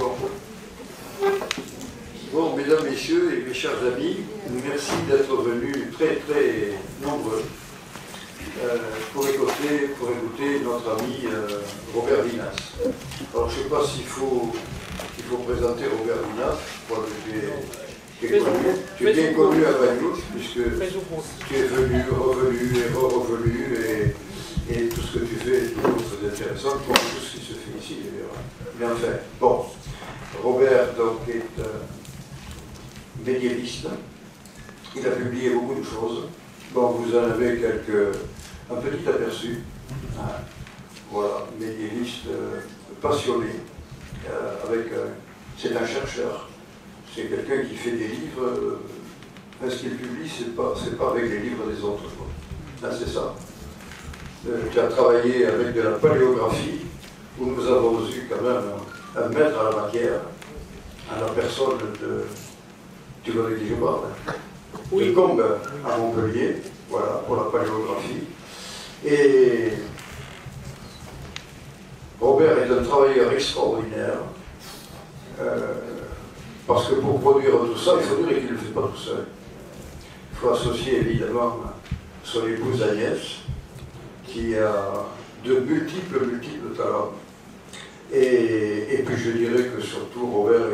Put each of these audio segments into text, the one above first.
Bon. Bon, mesdames, messieurs et mes chers amis, merci d'être venus très très nombreux pour écouter notre ami Robert Vinas. Alors je ne sais pas s'il faut présenter Robert Vinas, je crois que tu es bien connu à Bagnols, puisque tu es venu, revenu et revenu, et tout ce que tu fais est toujours très intéressant, comme tout ce qui se fait ici d'ailleurs. Mais enfin, bon, Robert donc est médiéviste, il a publié beaucoup de choses. Bon, vous en avez un petit aperçu. Voilà, médiéviste passionné, c'est un chercheur, c'est quelqu'un qui fait des livres, ce qu'il publie, c'est pas avec les livres des autres. C'est ça. Tu as travaillé avec de la paléographie, où nous avons eu quand même un maître à la matière, à la personne de... Tu vois de qui je parle, hein? Oui. De Combe à Montpellier, voilà, pour la paléographie. Et Robert est un travailleur extraordinaire, parce que pour produire tout ça, il faut dire qu'il ne le fait pas tout seul. Il faut associer évidemment son épouse Agnès, qui a de multiples talents. Et puis je dirais que surtout Robert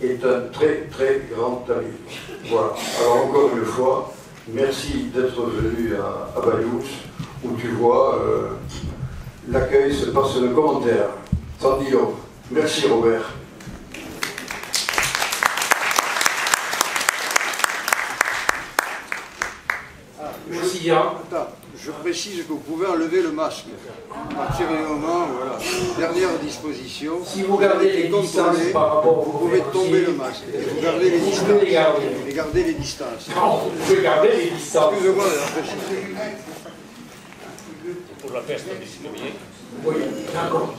est un très très grand ami. Voilà. Alors encore une fois, merci d'être venu à Bagnols, où tu vois, l'accueil se passe le commentaire. Sans dire, merci Robert. Merci bien. Attends, je précise que vous pouvez enlever le masque. À partir du moment, voilà, dernière disposition. Si vous gardez les distances par rapport au vous pouvez tomber le masque. Et vous gardez les distances. Et gardez les distances. Non, vous pouvez garder les distances. Excusez-moi de la préciser. Pour la peste, c'est bien. Oui, d'accord.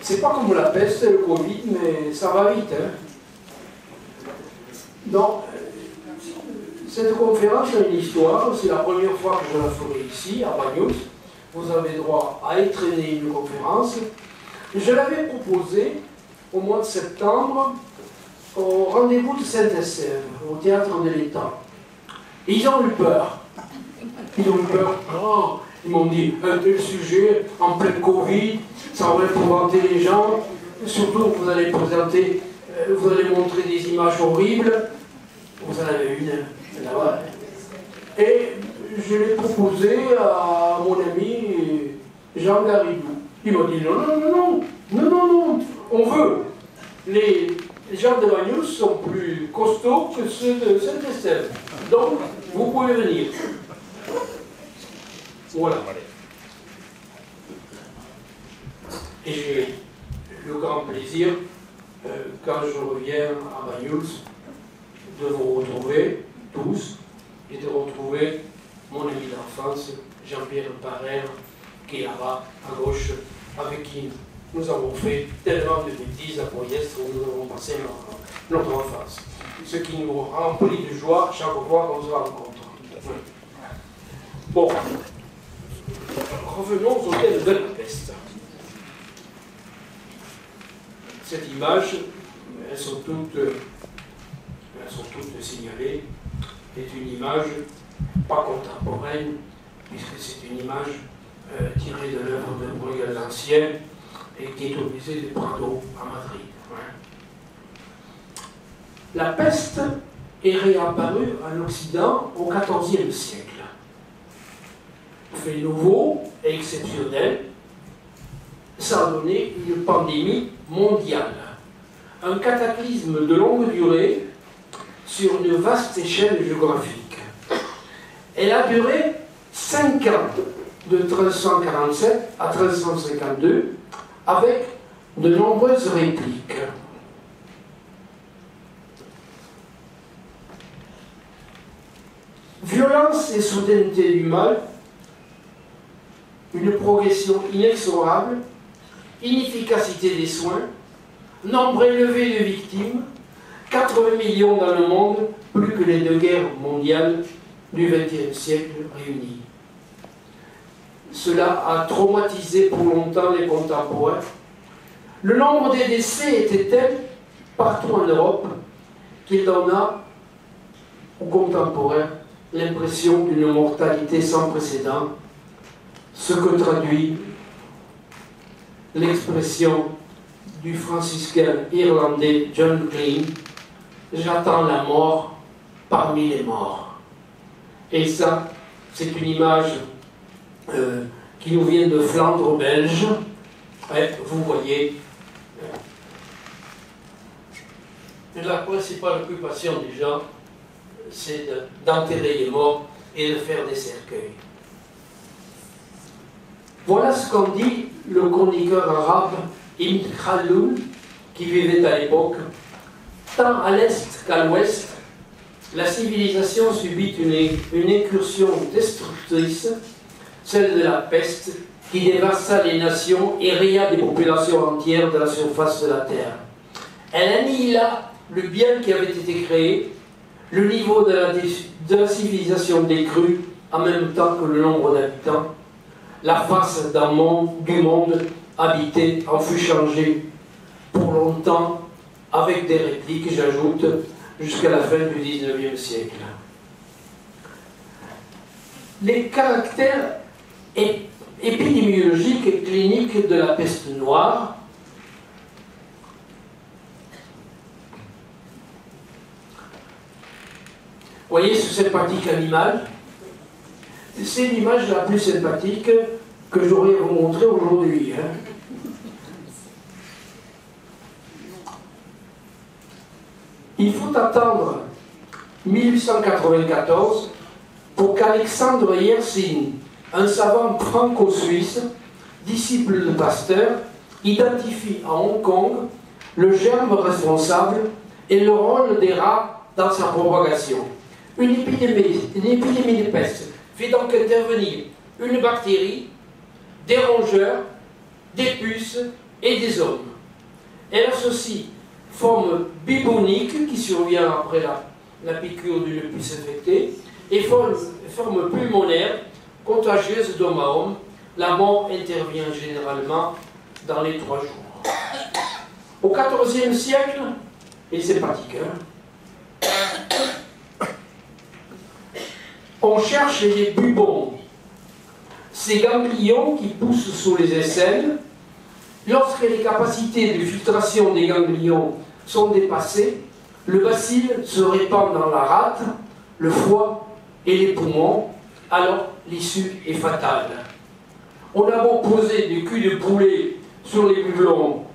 C'est pas comme la peste, le Covid, mais ça va vite. Hein. Donc, cette conférence a une histoire, c'est la première fois que je la ferai ici, à Bagnols. Vous avez droit à entraîner une conférence. Je l'avais proposée au mois de septembre au rendez-vous de Saint-Estève, au théâtre de l'État. Et ils ont eu peur. Ils ont eu peur. Oh, ils m'ont dit, un tel sujet, en pleine Covid, ça va épouvanter les gens. Surtout, vous allez présenter, vous allez montrer des images horribles. Vous en avez une là-bas. Et je l'ai proposé à mon ami Jean Garrigou. Il m'a dit non, on veut. Les gens de Bagnols sont plus costauds que ceux de Saint-Estève. Donc, vous pouvez venir. Voilà. Et j'ai le grand plaisir, quand je reviens à Bagnols, de vous retrouver tous et de retrouver mon ami d'enfance, Jean-Pierre Parère, qui est là-bas, à gauche, avec qui nous avons fait tellement de bêtises à Poyestre où nous avons passé notre enfance. Ce qui nous remplit de joie chaque fois qu'on se rencontre. Bon, revenons au thème de la peste. Cette image, elles sont toutes signalées, est une image pas contemporaine, puisque c'est une image tirée de l'œuvre de Bruegel l'Ancien et qui est au musée du Prado à Madrid. La peste est réapparue en Occident au XIVe siècle. Fait nouveau et exceptionnel, ça a donné une pandémie mondiale, un cataclysme de longue durée sur une vaste échelle géographique. Elle a duré 5 ans, de 1347 à 1352, avec de nombreuses répliques. Violence et soudaineté du mal, une progression inexorable, inefficacité des soins, nombre élevé de victimes, 80 millions dans le monde, plus que les 2 guerres mondiales du XXe siècle réunies. cela a traumatisé pour longtemps les contemporains. Le nombre des décès était tel, partout en Europe, qu'il donna aux contemporains l'impression d'une mortalité sans précédent, ce que traduit l'expression du franciscain irlandais John Clean, « J'attends la mort parmi les morts ». Et ça, c'est une image qui nous vient de Flandre belge. Ouais, vous voyez, la principale occupation des gens, c'est d'enterrer les morts et de faire des cercueils. Voilà ce qu'en dit le chroniqueur arabe Ibn Khaldoun, qui vivait à l'époque. Tant à l'est qu'à l'ouest, la civilisation subit une incursion destructrice, celle de la peste, qui dévasta les nations et raya des populations entières de la surface de la terre. Elle annihila le bien qui avait été créé, le niveau de la civilisation décrut en même temps que le nombre d'habitants. La face du monde habité en fut changée pour longtemps, avec des répliques, j'ajoute, jusqu'à la fin du XIXe siècle. Les caractères épidémiologiques et cliniques de la peste noire voyez ce sympathique animal? C'est l'image la plus sympathique que j'aurais à vous montrer aujourd'hui. Il faut attendre 1894 pour qu'Alexandre Yersin, un savant franco-suisse, disciple de Pasteur, identifie à Hong Kong le germe responsable et le rôle des rats dans sa propagation. Une épidémie de peste fait donc intervenir une bactérie, des rongeurs, des puces et des hommes. Elle associe forme bubonique qui survient après la piqûre d'une puce infectée et forme pulmonaire contagieuse d'homme à homme. La mort intervient généralement dans les 3 jours. Au XIVe siècle, et c'est pratique, on cherche les bubons, ces ganglions qui poussent sous les aisselles. Lorsque les capacités de filtration des ganglions sont dépassées, le bacille se répand dans la rate, le foie et les poumons, alors l'issue est fatale. On a beau poser du cul de poulet sur les bubons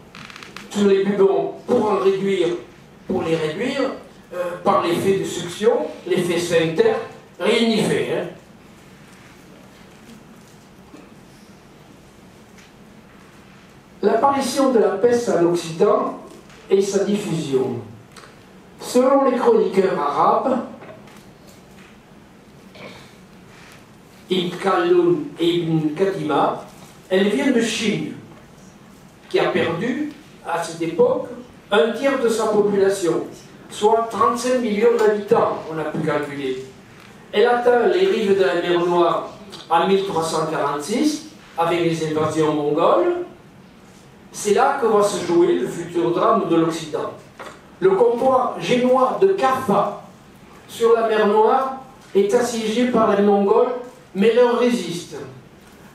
pour les réduire, par l'effet de succion, l'effet sphincter, rien n'y fait. L'apparition de la peste en Occident et sa diffusion. Selon les chroniqueurs arabes, Ibn Khaldoun et Ibn Kadima, elle vient de Chine, qui a perdu, à cette époque, 1/3 de sa population, soit 35 millions d'habitants, on a pu calculer. Elle atteint les rives de la mer Noire en 1346, avec les invasions mongoles. C'est là que va se jouer le futur drame de l'Occident. Le comptoir génois de Kaffa, sur la mer Noire, est assiégé par les Mongols, mais leur résiste.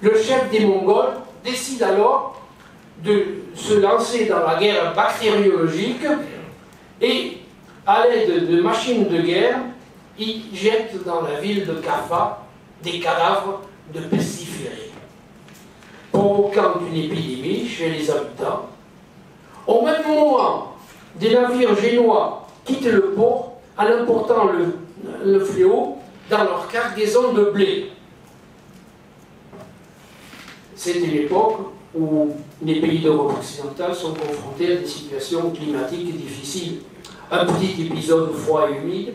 Le chef des Mongols décide alors de se lancer dans la guerre bactériologique et, à l'aide de machines de guerre, il jette dans la ville de Kaffa des cadavres de pestiférés, provoquant une épidémie chez les habitants. Au même moment, des navires génois quittent le port en emportant le fléau dans leur cargaison de blé. C'était l'époque où les pays d'Europe occidentale sont confrontés à des situations climatiques difficiles. Un petit épisode froid et humide,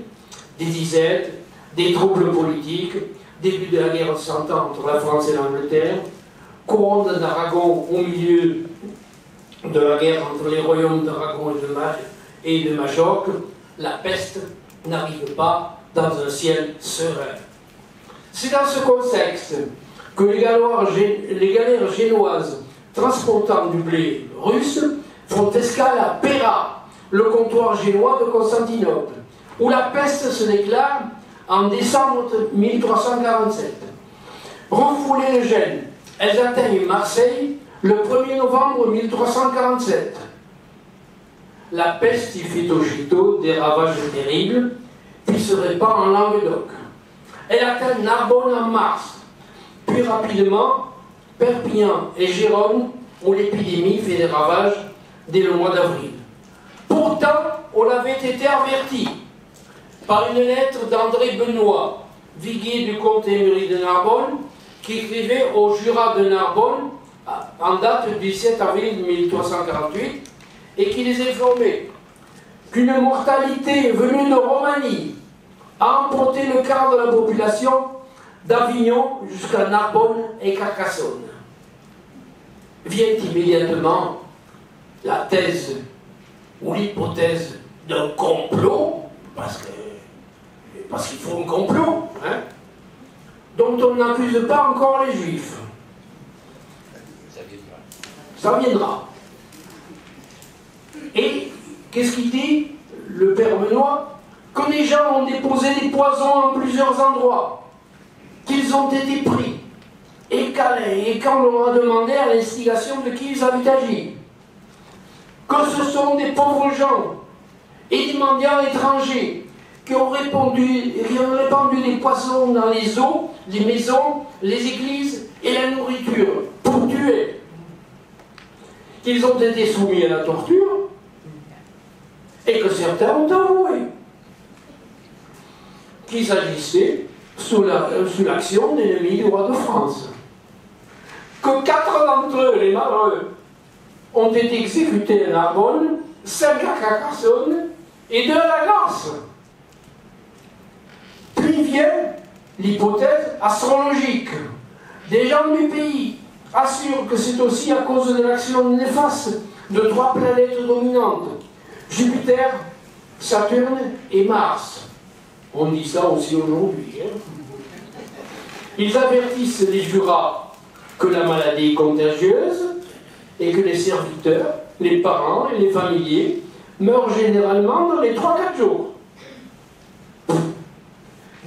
des disettes, des troubles politiques, début de la guerre de 100 ans entre la France et l'Angleterre, couronne d'Aragon au milieu de la guerre entre les royaumes d'Aragon et de Majorque, la peste n'arrive pas dans un ciel serein. C'est dans ce contexte que les galères génoises transportant du blé russe font escale à Péra, le comptoir génois de Constantinople, où la peste se déclare en décembre 1347. Refoulées de Gênes, elles atteignent Marseille le 1er novembre 1347. La peste y fait aussitôt des ravages terribles, puis se répand en Languedoc. Elle atteint Narbonne en mars, puis rapidement Perpignan et Gérone, où l'épidémie fait des ravages dès le mois d'avril. Pourtant, on avait été averti par une lettre d'André Benoît, viguier du comte Émery de Narbonne, qui écrivait au Jurat de Narbonne en date du 7 avril 1348 et qui les informait qu'une mortalité venue de Roumanie a emporté le quart de la population d'Avignon jusqu'à Narbonne et Carcassonne. Vient immédiatement la thèse ou l'hypothèse d'un complot, parce qu'il faut un complot, hein, dont on n'accuse pas encore les Juifs. Ça viendra. Et qu'est-ce qu'il dit, le père Benoît? Que les gens ont déposé des poisons en plusieurs endroits, qu'ils ont été pris, et quand on leur a demandé à l'instigation de qui ils avaient agi, que ce sont des pauvres gens et des mendiants étrangers qui ont répandu des poisons dans les eaux, les maisons, les églises et la nourriture pour tuer. Qu'ils ont été soumis à la torture et que certains ont avoué qu'ils agissaient sous l'action d'ennemis du roi de France. Que 4 d'entre eux, les malheureux, ont été exécutés à Narbonne, 5 à Carcassonne et 2 à la Grasse. Puis vient l'hypothèse astrologique. Des gens du pays assurent que c'est aussi à cause de l'action néfaste de 3 planètes dominantes, Jupiter, Saturne et Mars. On dit ça aussi aujourd'hui. Hein. Ils avertissent les jurats que la maladie est contagieuse et que les serviteurs, les parents et les familiers meurent généralement dans les 3-4 jours.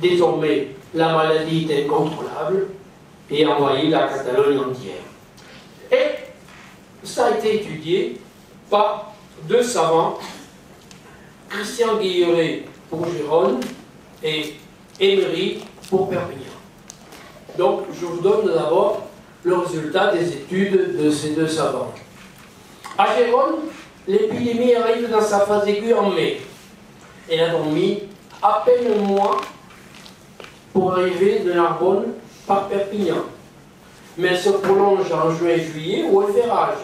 Désormais, la maladie est incontrôlable et envahit la Catalogne entière. Et ça a été étudié par 2 savants, Christian Guilleret pour Gérone et Émery pour Perpignan. Donc, je vous donne d'abord le résultat des études de ces 2 savants. À Gérone, l'épidémie arrive dans sa phase aiguë en mai. Elle a donc mis à peine un mois pour arriver de Narbonne par Perpignan. Mais elle se prolonge en juin et juillet où elle fait rage.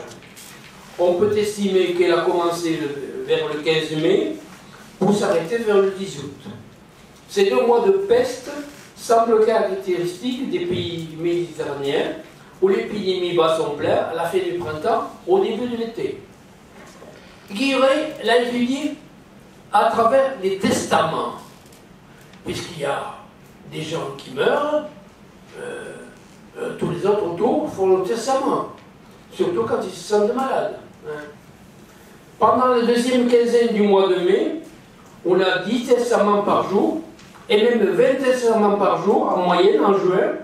On peut estimer qu'elle a commencé vers le 15 mai pour s'arrêter vers le 10 août. Ces 2 mois de peste semblent caractéristiques des pays méditerranéens où l'épidémie bat son plein à la fin du printemps, au début de l'été. Guilleret l'a étudié à travers les testaments, puisqu'il y a des gens qui meurent, tous les autres autour font le testament, surtout quand ils se sentent malades. Hein. Pendant la 2e quinzaine du mois de mai, on a 10 testaments par jour, et même 20 testaments par jour, en moyenne, en juin,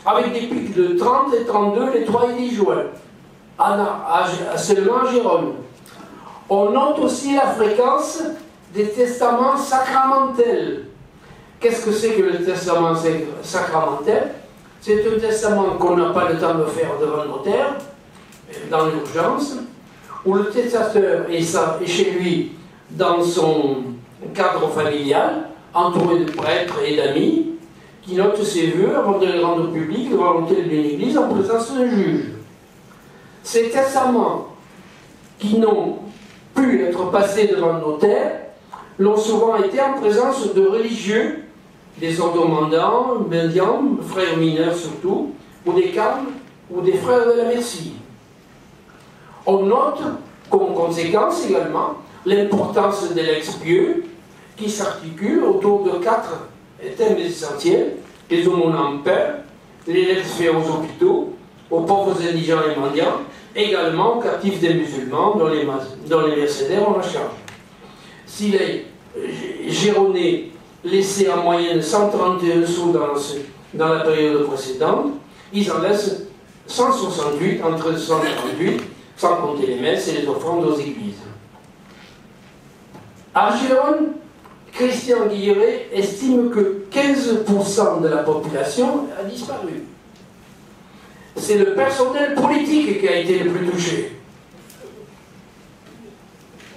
avec des pics de 30 et 32 les 3 et 10 juin, seulement à Gérone. On note aussi la fréquence des testaments sacramentels. Qu'est-ce que c'est que le testament sacramentel? C'est un testament qu'on n'a pas le temps de faire devant le notaire, dans l'urgence, où le testateur est chez lui dans son cadre familial, entouré de prêtres et d'amis, qui notent ses vœux avant de les rendre publics devant l'autel d'une église en présence d'un juge. Ces testaments qui n'ont pu être passés devant le notaire l'ont souvent été en présence de religieux, des ordres mendiants, frères mineurs surtout, ou des carmes, ou des frères de la Merci. On note, comme conséquence également, l'importance de l'expieux, qui s'articule autour de 4 thèmes essentiels: les aumônes en paix, les lettres faites aux hôpitaux, aux pauvres indigents et mendiants, également aux captifs des musulmans dont les mercenaires ont la charge. Si les Girondins laissaient en moyenne 131 sous dans la période précédente, ils en laissent 168 en 1348, sans compter les messes et les offrandes aux églises. À Gérone, Christian Guilleret estime que 15% de la population a disparu. C'est le personnel politique qui a été le plus touché.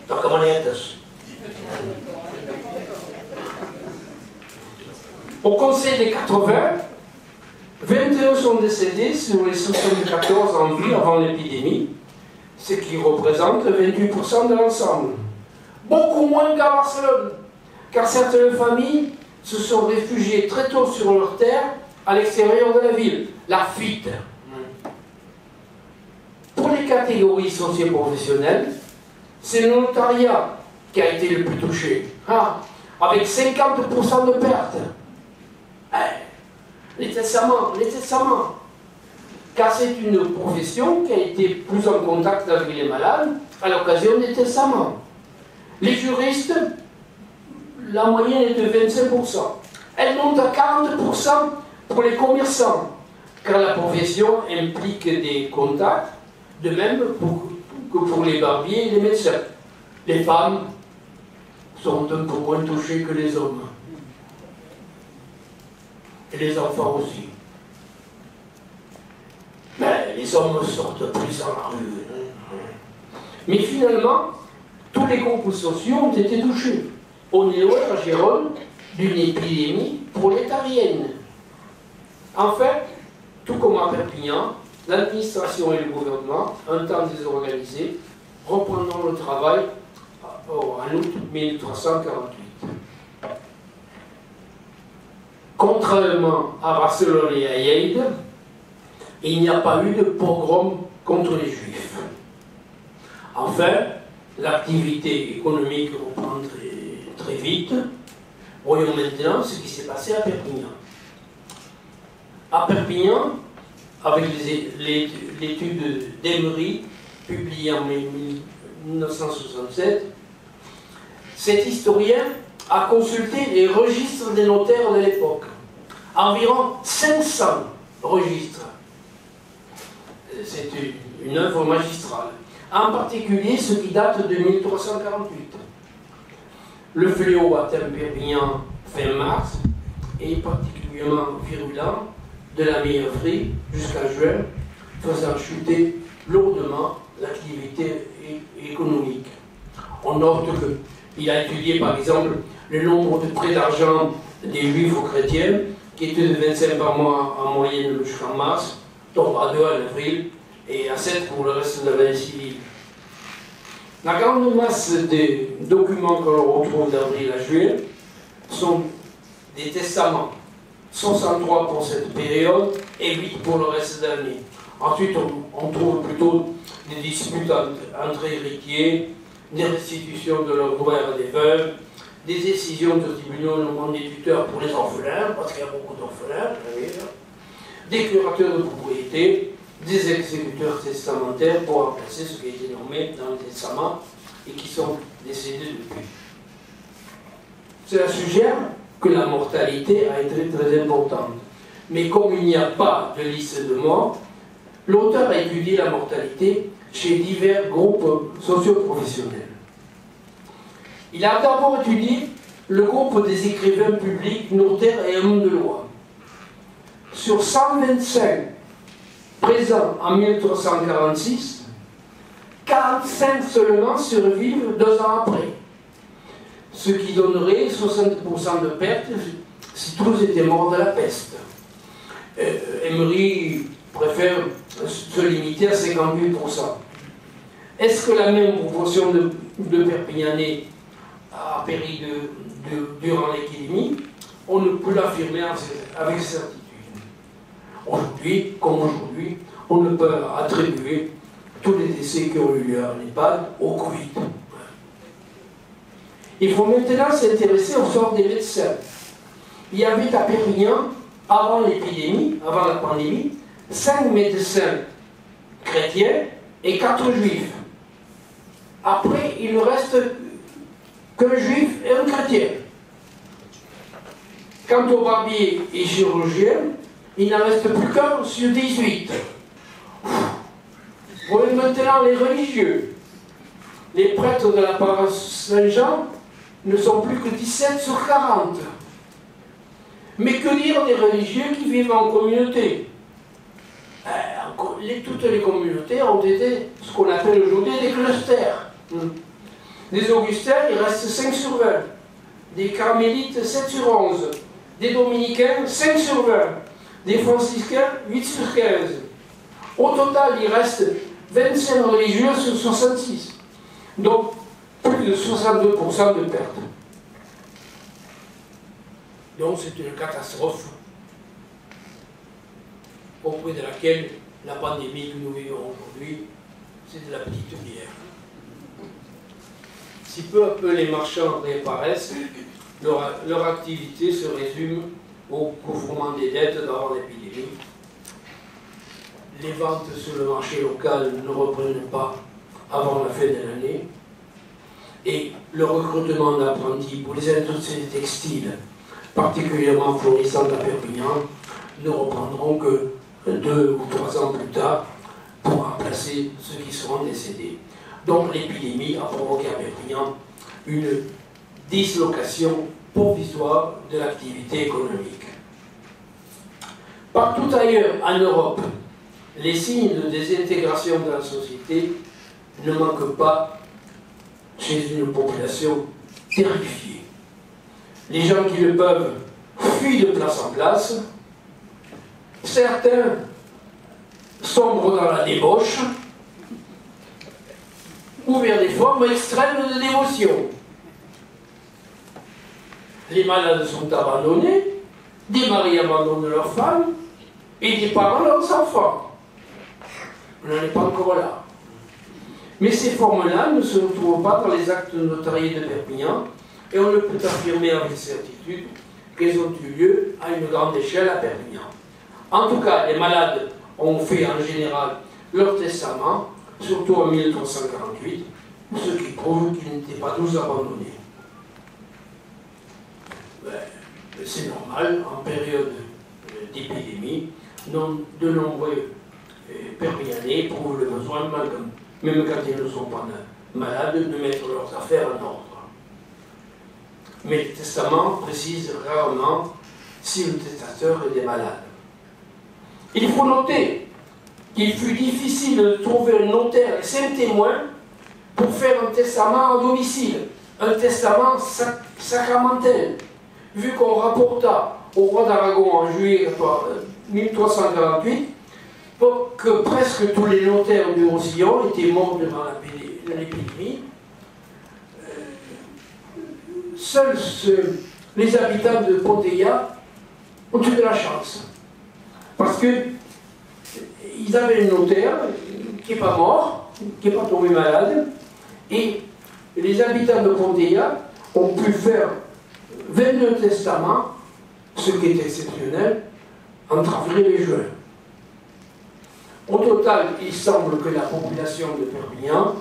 Donc, comment est Au Conseil des 80, 21 sont décédés sur les 74 en vie avant l'épidémie, ce qui représente 28% de l'ensemble. Beaucoup moins qu'à Barcelone, car certaines familles se sont réfugiées très tôt sur leur terre à l'extérieur de la ville, la fuite. Pour les catégories socio-professionnelles, c'est le notariat qui a été le plus touché, avec 50% de pertes. Les testaments, car c'est une profession qui a été plus en contact avec les malades à l'occasion des testaments. Les juristes, la moyenne est de 25%. Elle monte à 40% pour les commerçants, car la profession implique des contacts, de même que pour les barbiers et les médecins. Les femmes sont un peu moins touchées que les hommes. Et les enfants aussi. Mais les hommes sortent plus dans la rue. Mais finalement, tous les groupes sociaux ont été touchés. On est loin à Gérone d'une épidémie prolétarienne. En fait, tout comme à Perpignan, l'administration et le gouvernement, un temps désorganisé, reprendront le travail en août 1348. Contrairement à Barcelone et à Lleida, il n'y a pas eu de pogrom contre les Juifs. Enfin, l'activité économique reprend très vite. Voyons maintenant ce qui s'est passé à Perpignan. À Perpignan, avec l'étude d'Emery, publiée en 1967, cet historien a consulté les registres des notaires de l'époque. Environ 500 registres. C'est une œuvre magistrale. En particulier ceux qui datent de 1348. Le fléau atteint Perpignan fin mars et particulièrement virulent de la mi-avril jusqu'à juin, faisant chuter lourdement l'activité économique. On note qu'il a étudié par exemple le nombre de prêts d'argent des juifs aux chrétiens, qui était de 25 par mois en moyenne jusqu'en mars, tombe à 2 en avril et à 7 pour le reste de l'année civile. La grande masse des documents que l'on retrouve d'avril à juillet sont des testaments, 63 pour cette période et 8 pour le reste de l'année. Ensuite, on trouve plutôt des disputes entre héritiers, des restitutions de leurs droits à des veuves, des décisions de tribunaux nommant des tuteurs pour les orphelins, parce qu'il y a beaucoup d'orphelins, des curateurs de propriété, des exécuteurs testamentaires pour remplacer ce qui a été nommé dans le testament et qui sont décédés depuis. Cela suggère que la mortalité a été très importante. Mais comme il n'y a pas de liste de morts, l'auteur a étudié la mortalité chez divers groupes socio-professionnels. Il a d'abord étudié le groupe des écrivains publics, notaires et hommes de loi. Sur 125 présents en 1346, 45 seulement survivent 2 ans après, ce qui donnerait 60% de pertes si tous étaient morts de la peste. Emery préfère se limiter à 58%. Est-ce que la même proportion de Perpignanais a péri durant l'épidémie? On ne peut l'affirmer avec certitude. Aujourd'hui, comme aujourd'hui, on ne peut attribuer tous les décès qui ont eu lieu en EHPAD au Covid. Il faut maintenant s'intéresser au sort des médecins. Il y avait à Perpignan avant l'épidémie, avant la pandémie, 5 médecins chrétiens et 4 juifs. Après, il ne reste qu'un juif et un chrétien. Quant aux barbiers et chirurgiens, il n'en reste plus qu'un sur 18. Vous voyez maintenant les religieux. Les prêtres de la paroisse Saint-Jean ne sont plus que 17 sur 40. Mais que dire des religieux qui vivent en communauté? Toutes les communautés ont été ce qu'on appelle aujourd'hui des clusters. Des Augustins, il reste 5 sur 20. Des Carmélites, 7 sur 11. Des Dominicains, 5 sur 20. Des Franciscains, 8 sur 15. Au total, il reste 25 religieux sur 66. Donc, plus de 62% de pertes. Donc, c'est une catastrophe auprès de laquelle la pandémie que nous vivons aujourd'hui, c'est de la petite bière. Si peu à peu les marchands réapparaissent, leur activité se résume au couvrement des dettes d'avant l'épidémie. Les ventes sur le marché local ne reprennent pas avant la fin de l'année. Et le recrutement d'apprentis pour les industries textiles, particulièrement florissantes à Perpignan, ne reprendront que 2 ou 3 ans plus tard pour remplacer ceux qui seront décédés. Donc l'épidémie a provoqué à Perpignan une dislocation provisoire de l'activité économique. Partout ailleurs en Europe, les signes de désintégration de la société ne manquent pas chez une population terrifiée. Les gens qui le peuvent fuient de place en place. Certains sombrent dans la débauche ou vers des formes extrêmes de dévotion. Les malades sont abandonnés, des maris abandonnent leurs femmes et des parents leurs enfants. On n'en est pas encore là. Mais ces formes-là ne se retrouvent pas dans les actes notariés de Perpignan et on ne peut affirmer avec certitude qu'elles ont eu lieu à une grande échelle à Perpignan. En tout cas, les malades ont fait en général leur testament, surtout en 1348, ce qui prouve qu'ils n'étaient pas tous abandonnés. C'est normal, en période d'épidémie, de nombreux Perpignanais éprouvent le besoin, même quand ils ne sont pas malades, de mettre leurs affaires en ordre. Mais le testament précise rarement si le testateur est malade. Il faut noter qu'il fut difficile de trouver un notaire et 5 témoins pour faire un testament à domicile, un testament sacramentel, vu qu'on rapporta au roi d'Aragon en juillet 1348 que presque tous les notaires du Roussillon étaient morts durant l'épidémie. Seuls les habitants de Ponteilla ont eu de la chance. Parce qu'ils avaient un notaire qui n'est pas mort, qui n'est pas tombé malade, et les habitants de Ponteilla ont pu faire 22 testaments, ce qui est exceptionnel, entre avril et juin. Au total, il semble que la population de Perpignan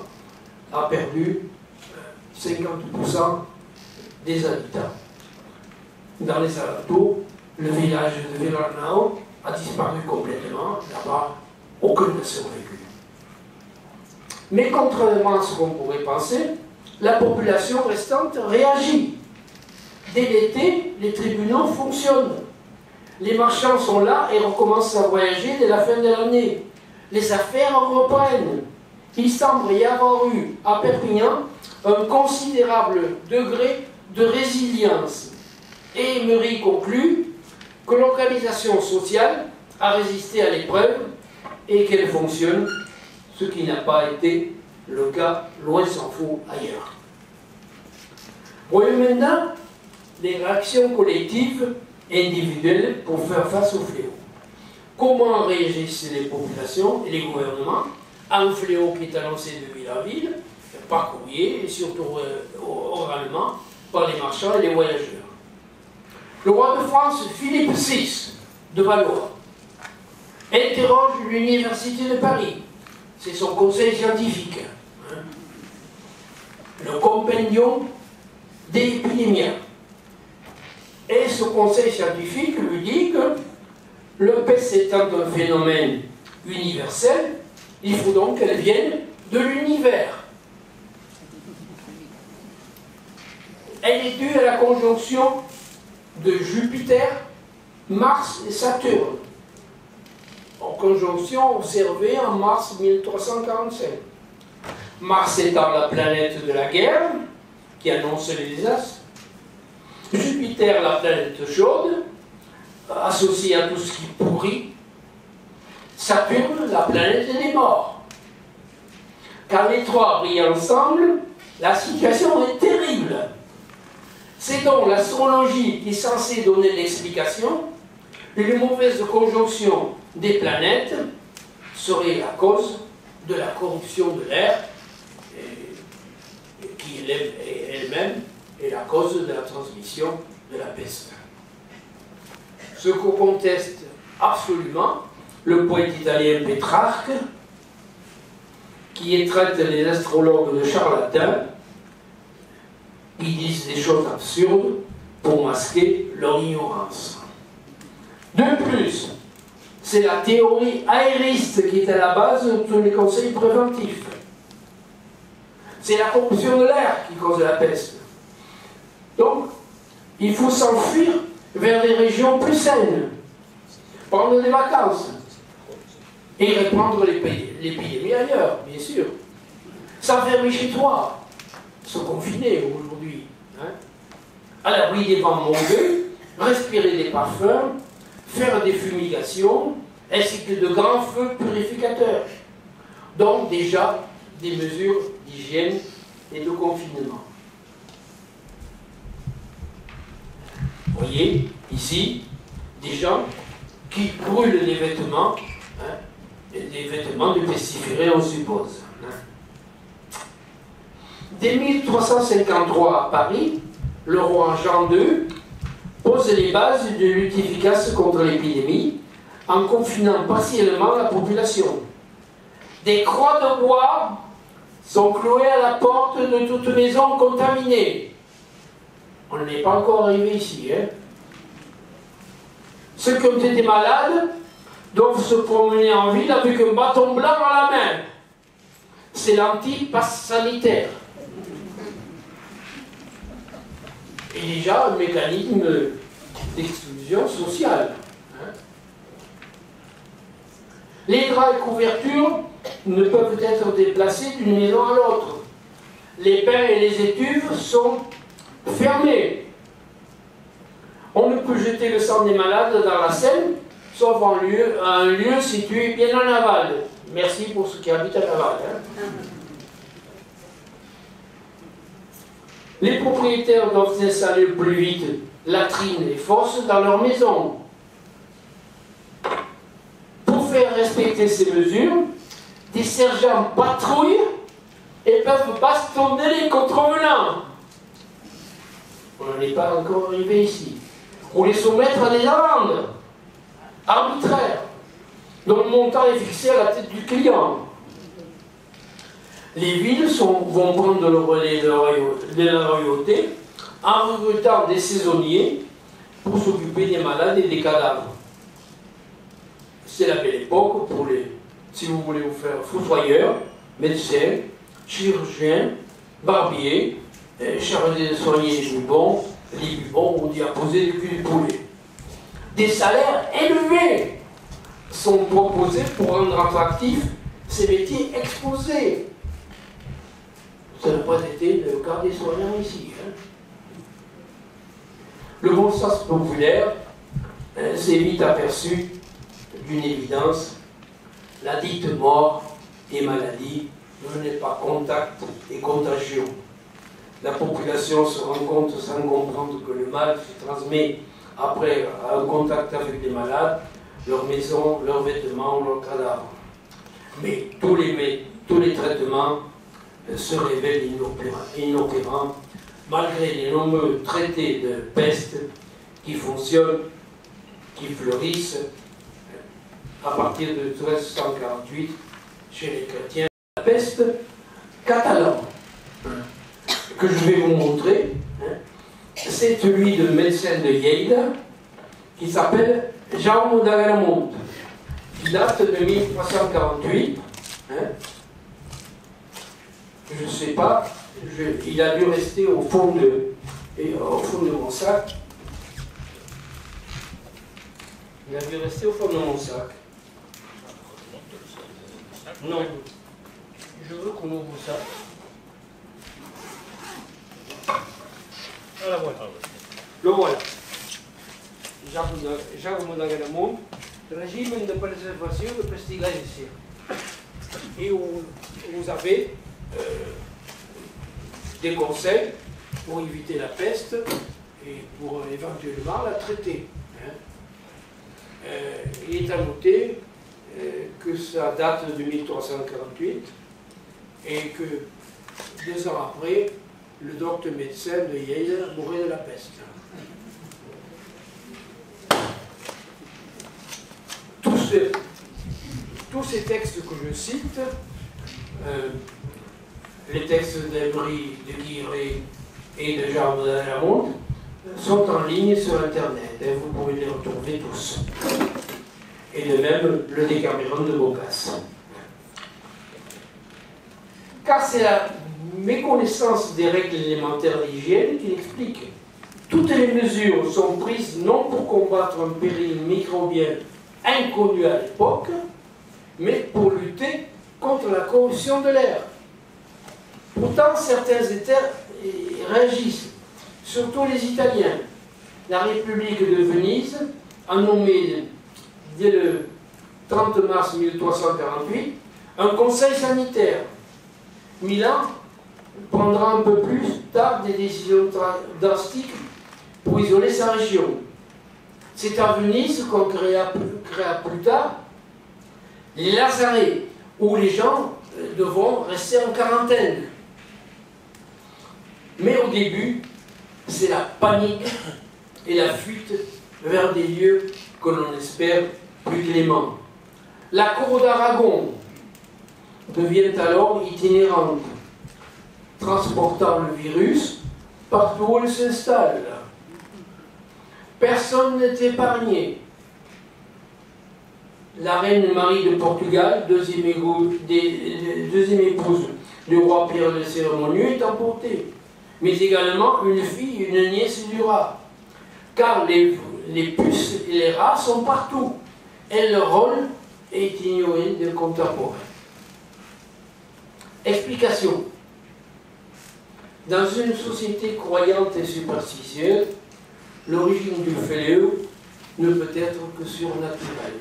a perdu 50% des habitants. Dans les alentours, le village de Villarnau a disparu complètement, là-bas, aucun ne survécu. Mais contrairement à ce qu'on pourrait penser, la population restante réagit. Dès l'été, les tribunaux fonctionnent. Les marchands sont là et recommencent à voyager dès la fin de l'année. Les affaires reprennent. Il semble y avoir eu à Perpignan un considérable degré de résilience. Et Emery conclut que l'organisation sociale a résisté à l'épreuve et qu'elle fonctionne, ce qui n'a pas été le cas, loin s'en faut, ailleurs. Voyons maintenant les réactions collectives et individuelles pour faire face au fléau. Comment réagissent les populations et les gouvernements à un fléau qui est annoncé de ville à ville, par courrier et surtout oralement par les marchands et les voyageurs? Le roi de France, Philippe VI, de Valois. Interroge l'Université de Paris, c'est son conseil scientifique. Le compendium des épidémies. Et ce conseil scientifique lui dit que le peste étant un phénomène universel, il faut donc qu'elle vienne de l'univers. Elle est due à la conjonction de Jupiter, Mars et Saturne. En conjonction observée en mars 1345. Mars étant la planète de la guerre, qui annonce les désastres. Jupiter, la planète chaude, associée à tout ce qui pourrit. Saturne, la planète des morts. Quand les trois brillent ensemble, la situation est terrible. C'est donc l'astrologie qui est censée donner l'explication. Une mauvaise conjonction des planètes serait la cause de la corruption de l'air, qui elle-même est la cause de la transmission de la peste. Ce que conteste absolument le poète italien Pétrarque, qui traite les astrologues de charlatans, qui disent des choses absurdes pour masquer leur ignorance. De plus, c'est la théorie aériste qui est à la base de tous les conseils préventifs. C'est la corruption de l'air qui cause la peste. Donc, il faut s'enfuir vers des régions plus saines, prendre des vacances et répandre l'épidémie ailleurs, bien sûr. S'enfermer chez toi, se confiner aujourd'hui, hein, à l'abri des vents mauvais, respirer des parfums, faire des fumigations, ainsi que de grands feux purificateurs. Donc déjà des mesures d'hygiène et de confinement. Vous voyez, ici, des gens qui brûlent des vêtements, hein, des vêtements de pestiférés, on suppose. Hein. Dès 1353 à Paris, le roi Jean II pose les bases de lutte efficace contre l'épidémie en confinant partiellement la population. Des croix de bois sont clouées à la porte de toute maison contaminée. On n'est pas encore arrivé ici. Hein. Ceux qui ont été malades doivent se promener en ville avec un bâton blanc à la main. C'est l'anti-passe sanitaire. Et déjà un mécanisme d'exclusion sociale. Hein. Les draps et couvertures ne peuvent être déplacés d'une maison à l'autre. Les bains et les étuves sont fermés. On ne peut jeter le sang des malades dans la Seine, sauf en un lieu situé bien en aval. Merci pour ceux qui habitent en aval. Hein. Les propriétaires doivent installer plus vite latrines et fosses dans leur maison. Pour faire respecter ces mesures, des sergents patrouillent et peuvent bastonner les contrevenants. On n'est pas encore arrivé ici. Ou les soumettre à des amendes arbitraires, dont le montant est fixé à la tête du client. Les villes vont prendre le relais de la royauté en recrutant des saisonniers pour s'occuper des malades et des cadavres. C'est la belle époque pour si vous voulez vous faire fossoyeur, médecin, chirurgien, barbier, chargé de soigner les bubons on dit à poser du cul de poulet. Des salaires élevés sont proposés pour rendre attractifs ces métiers exposés. Ça n'a pas été le cas des soignants ici. Hein. Le bon sens populaire s'est vite aperçu d'une évidence. La dite mort et maladie ne venaient pas contact et contagion. La population se rend compte sans comprendre que le mal se transmet après un contact avec les malades, leur maison, leurs vêtements, leurs cadavres. Mais tous les traitements se révèlent inopérants malgré les nombreux traités de peste qui fonctionnent qui fleurissent à partir de 1348 chez les chrétiens. La peste catalane, que je vais vous montrer, c'est celui de médecin de Lleida qui s'appelle Jaume d'Agramunt, qui date de 1348. Je ne sais pas, il a dû rester au fond de mon sac. Il a dû rester au fond de mon sac. Non, je veux qu'on ouvre ça. Voilà, voilà. Le voilà. Jaume d'Agramunt, régime de préservation de pestilentiae. Et vous avez des conseils pour éviter la peste et pour éventuellement la traiter. Il est à noter que ça date de 1348 et que 2 ans après, le docteur médecin de Lleida mourait de la peste. Tous ces textes que je cite, les textes d'Emery, de Guiré et de Jaume d'Agramunt, sont en ligne sur Internet. Et vous pouvez les retrouver tous. Et de même le Décaméron de Boccace. Car c'est la méconnaissance des règles élémentaires d'hygiène qui l'explique. Toutes les mesures sont prises non pour combattre un péril microbien inconnu à l'époque, mais pour lutter contre la corruption de l'air. Pourtant, certains États réagissent, surtout les Italiens. La République de Venise a nommé, dès le 30 mars 1348, un conseil sanitaire. Milan prendra un peu plus tard des décisions drastiques pour isoler sa région. C'est à Venise qu'on créa plus tard les lazarets, où les gens devront rester en quarantaine. Mais au début, c'est la panique et la fuite vers des lieux que l'on espère plus cléments. La cour d'Aragon devient alors itinérante, transportant le virus partout où il s'installe. Personne n'est épargné. La reine Marie de Portugal, deuxième épouse du roi Pierre le Cérémonieux, est emportée. Mais également une fille et une nièce du rat. Car les puces et les rats sont partout. Et leur rôle est ignoré des contemporains. Explication. Dans une société croyante et superstitieuse, l'origine du fléau ne peut être que surnaturelle.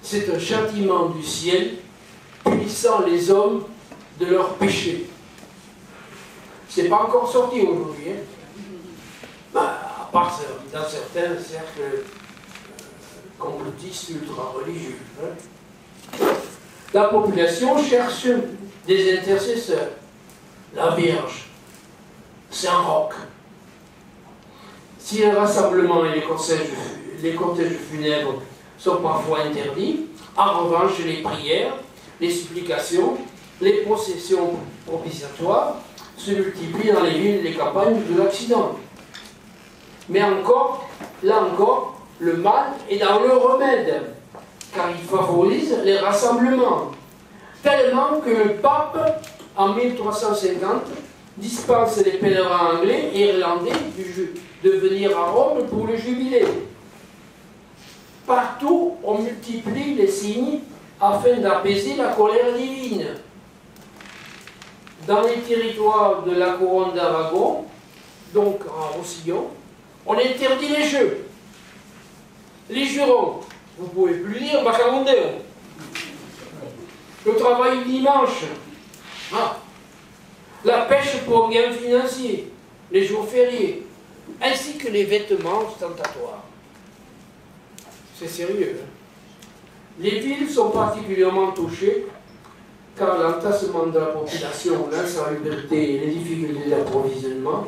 C'est un châtiment du ciel punissant les hommes de leurs péchés. C'est pas encore sorti aujourd'hui, à part dans certains cercles complotistes ultra-religieux. La population cherche des intercesseurs. La Vierge, Saint-Roch. Si les rassemblements et les cortèges funèbres sont parfois interdits, en revanche les prières, les supplications, les processions propitiatoires se multiplient dans les villes et les campagnes de l'Occident. Mais encore, là encore, le mal est dans le remède, car il favorise les rassemblements, tellement que le pape, en 1350, dispense les pèlerins anglais et irlandais de venir à Rome pour le jubilé. Partout, on multiplie les signes afin d'apaiser la colère divine. Dans les territoires de la couronne d'Aragon, donc en Roussillon, on interdit les jeux. Les jurons, vous ne pouvez plus dire Bacarondéon. Le travail du dimanche. La pêche pour gain financier, les jours fériés, ainsi que les vêtements ostentatoires. C'est sérieux. Les villes sont particulièrement touchées car l'entassement de la population, l'insalubrité et les difficultés d'approvisionnement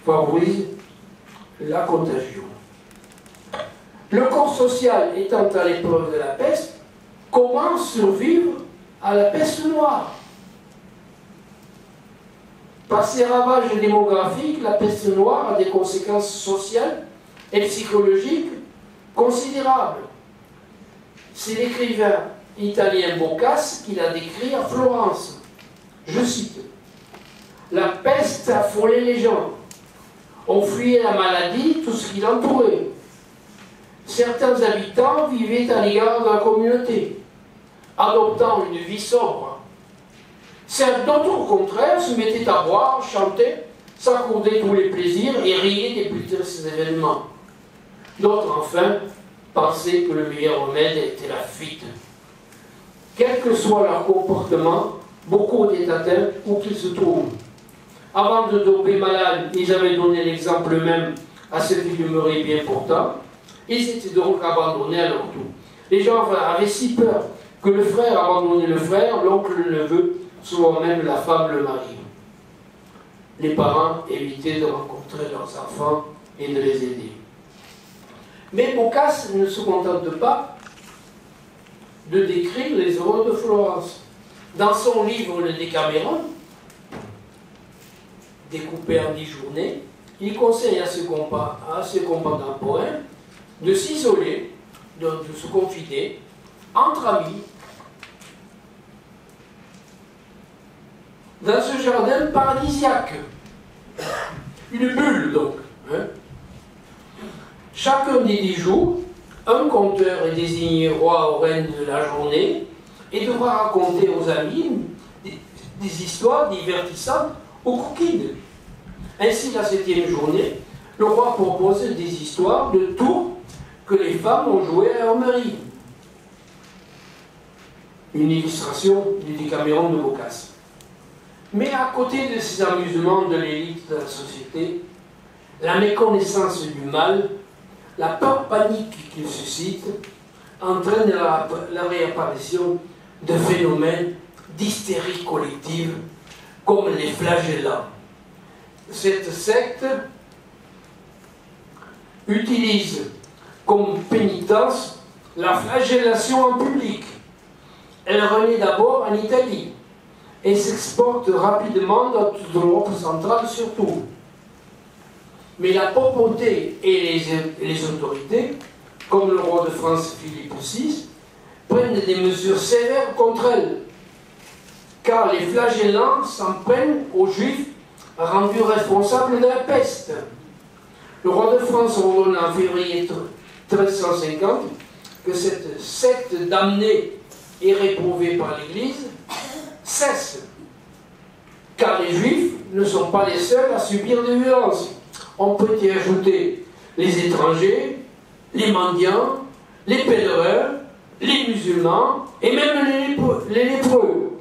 favorisent la contagion. Le corps social étant à l'épreuve de la peste, comment survivre à la peste noire? Par ses ravages démographiques, la peste noire a des conséquences sociales et psychologiques considérables. C'est l'écrivain italien Boccace qui l'a décrit à Florence. Je cite: la peste affolait les gens. On fuyait la maladie, tout ce qui l'entourait. Certains habitants vivaient à l'égard de la communauté, adoptant une vie sobre. D'autres, au contraire, se mettaient à boire, chantaient, s'accordaient tous les plaisirs et riaient des plus tristes événements. D'autres, enfin, pensaient que le meilleur remède était la fuite. Quel que soit leur comportement, beaucoup étaient atteints où qu'ils se trouvent. Avant de tomber malades, ils avaient donné l'exemple même à ceux qui demeuraient bien portants. Ils étaient donc abandonnés à leur tour. Les gens avaient si peur que le frère abandonnait le frère, l'oncle le neveu, souvent même la femme le mari. Les parents évitaient de rencontrer leurs enfants et de les aider. Mais Boccace ne se contente pas de décrire les horreurs de Florence. Dans son livre Le Décaméron, découpé en 10 journées, il conseille à ses contemporains de s'isoler, de se confiner entre amis dans ce jardin paradisiaque. Une bulle donc. Chacun des 10 jours, un conteur est désigné roi ou reine de la journée et devra raconter aux amis des histoires divertissantes ou coquines. Ainsi, la 7e journée, le roi propose des histoires de tours que les femmes ont joué à leur mari. Une illustration du Décaméron de Boccace. Mais à côté de ces amusements de l'élite de la société, la méconnaissance du mal, la peur panique qu'il suscite, entraîne la réapparition de phénomènes d'hystérie collective comme les flagellants. Cette secte utilise comme pénitence la flagellation en public. Elle renaît d'abord en Italie et s'exporte rapidement dans toute l'Europe centrale surtout. Mais la papauté et les autorités, comme le roi de France Philippe VI, prennent des mesures sévères contre elle, car les flagellants s'en prennent aux Juifs rendus responsables de la peste. Le roi de France ordonne en février 1350 que cette secte damnée et réprouvée par l'Église cesse, car les Juifs ne sont pas les seuls à subir des violences. On peut y ajouter les étrangers, les mendiants, les pèlerins, les musulmans et même les lépreux.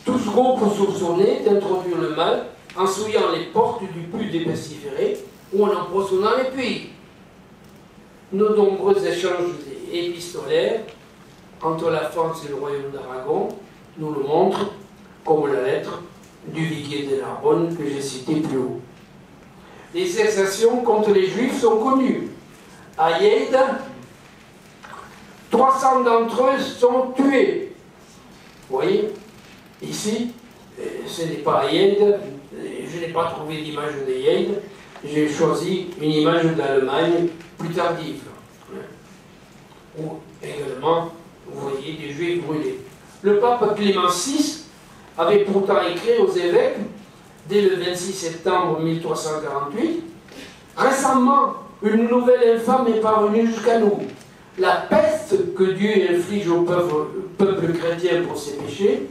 Tous groupes soupçonnés d'introduire le mal en souillant les portes du plus dépestiféré ou en empoisonnant les puits. Nos nombreux échanges épistolaires entre la France et le royaume d'Aragon nous le montrent, comme la lettre du Viguier de Narbonne que j'ai citée plus haut. Les exactions contre les Juifs sont connues. À Yède, 300 d'entre eux sont tués. Vous voyez, ici, ce n'est pas à Yède, je n'ai pas trouvé d'image de Yède, j'ai choisi une image d'Allemagne plus tardive, où également, vous voyez, des Juifs brûlés. Le pape Clément VI avait pourtant écrit aux évêques, dès le 26 septembre 1348, « Récemment, une nouvelle infâme est parvenue jusqu'à nous. La peste que Dieu inflige au peuple chrétien pour ses péchés,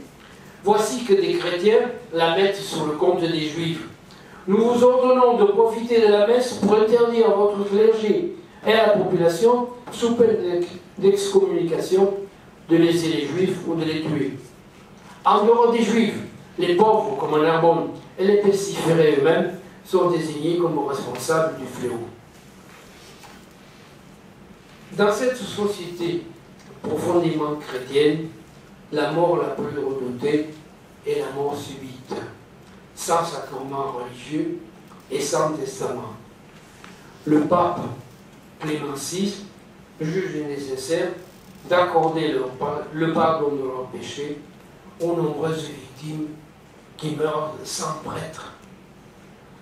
voici que des chrétiens la mettent sur le compte des Juifs. Nous vous ordonnons de profiter de la messe pour interdire à votre clergé et à la population, sous peine d'excommunication, de laisser les Juifs ou de les tuer. En dehors des Juifs, les pauvres, comme en Narbonne, et les pestiférés eux-mêmes sont désignés comme responsables du fléau. » Dans cette société profondément chrétienne, la mort la plus redoutée est la mort subite, sans sacrement religieux et sans testament. Le pape Clément VI jugent nécessaire d'accorder le pardon de leurs péchés aux nombreuses victimes qui meurent sans prêtre.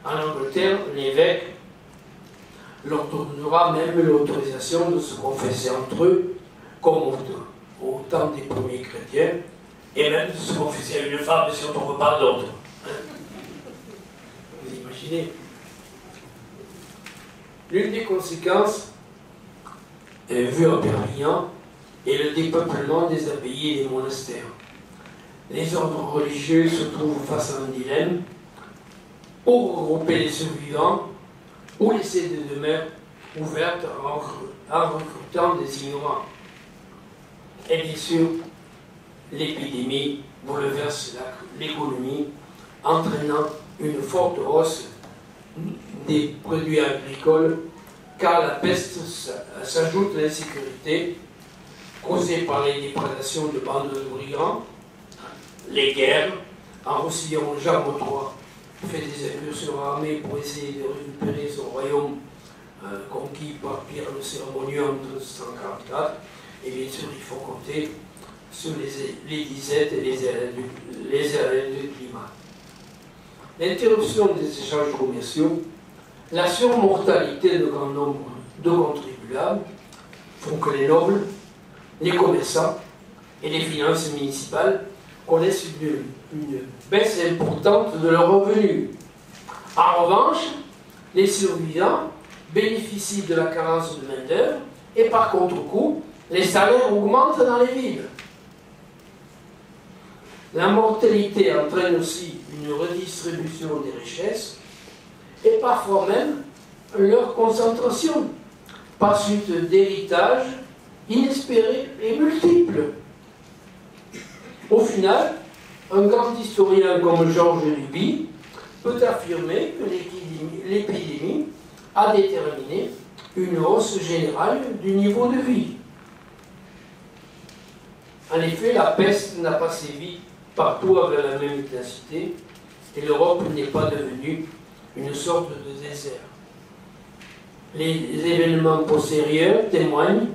En Angleterre, l'évêque leur donnera même l'autorisation de se confesser entre eux, comme au temps des premiers chrétiens, et même de se confesser à une femme si on ne trouve pas d'autre. Vous imaginez? L'une des conséquences vue à Perpignan est le dépeuplement des abbayes et des monastères. Les ordres religieux se trouvent face à un dilemme: ou regrouper les survivants, ou laisser des demeures ouvertes en recrutant des ignorants. Et bien sûr, l'épidémie bouleverse l'économie, entraînant une forte hausse des produits agricoles, car la peste s'ajoute à l'insécurité causée par les déprédations de bandes de brigands, les guerres. En Roussillon, Jean III fait des incursions armées pour essayer de récupérer son royaume conquis par Pierre le Cérémonieux en 1244. Et bien sûr, il faut compter sur les disettes et les aléas du climat. L'interruption des échanges commerciaux, la surmortalité de grand nombre de contribuables font que les nobles, les commerçants et les finances municipales connaissent une baisse importante de leurs revenus. En revanche, les survivants bénéficient de la carence de main-d'œuvre et par contre-coup, les salaires augmentent dans les villes. La mortalité entraîne aussi une redistribution des richesses et parfois même leur concentration par suite d'héritages inespérés et multiples. Au final, un grand historien comme Georges Duby peut affirmer que l'épidémie a déterminé une hausse générale du niveau de vie. En effet, la peste n'a pas sévi partout avec la même intensité et l'Europe n'est pas devenue une sorte de désert. Les événements postérieurs témoignent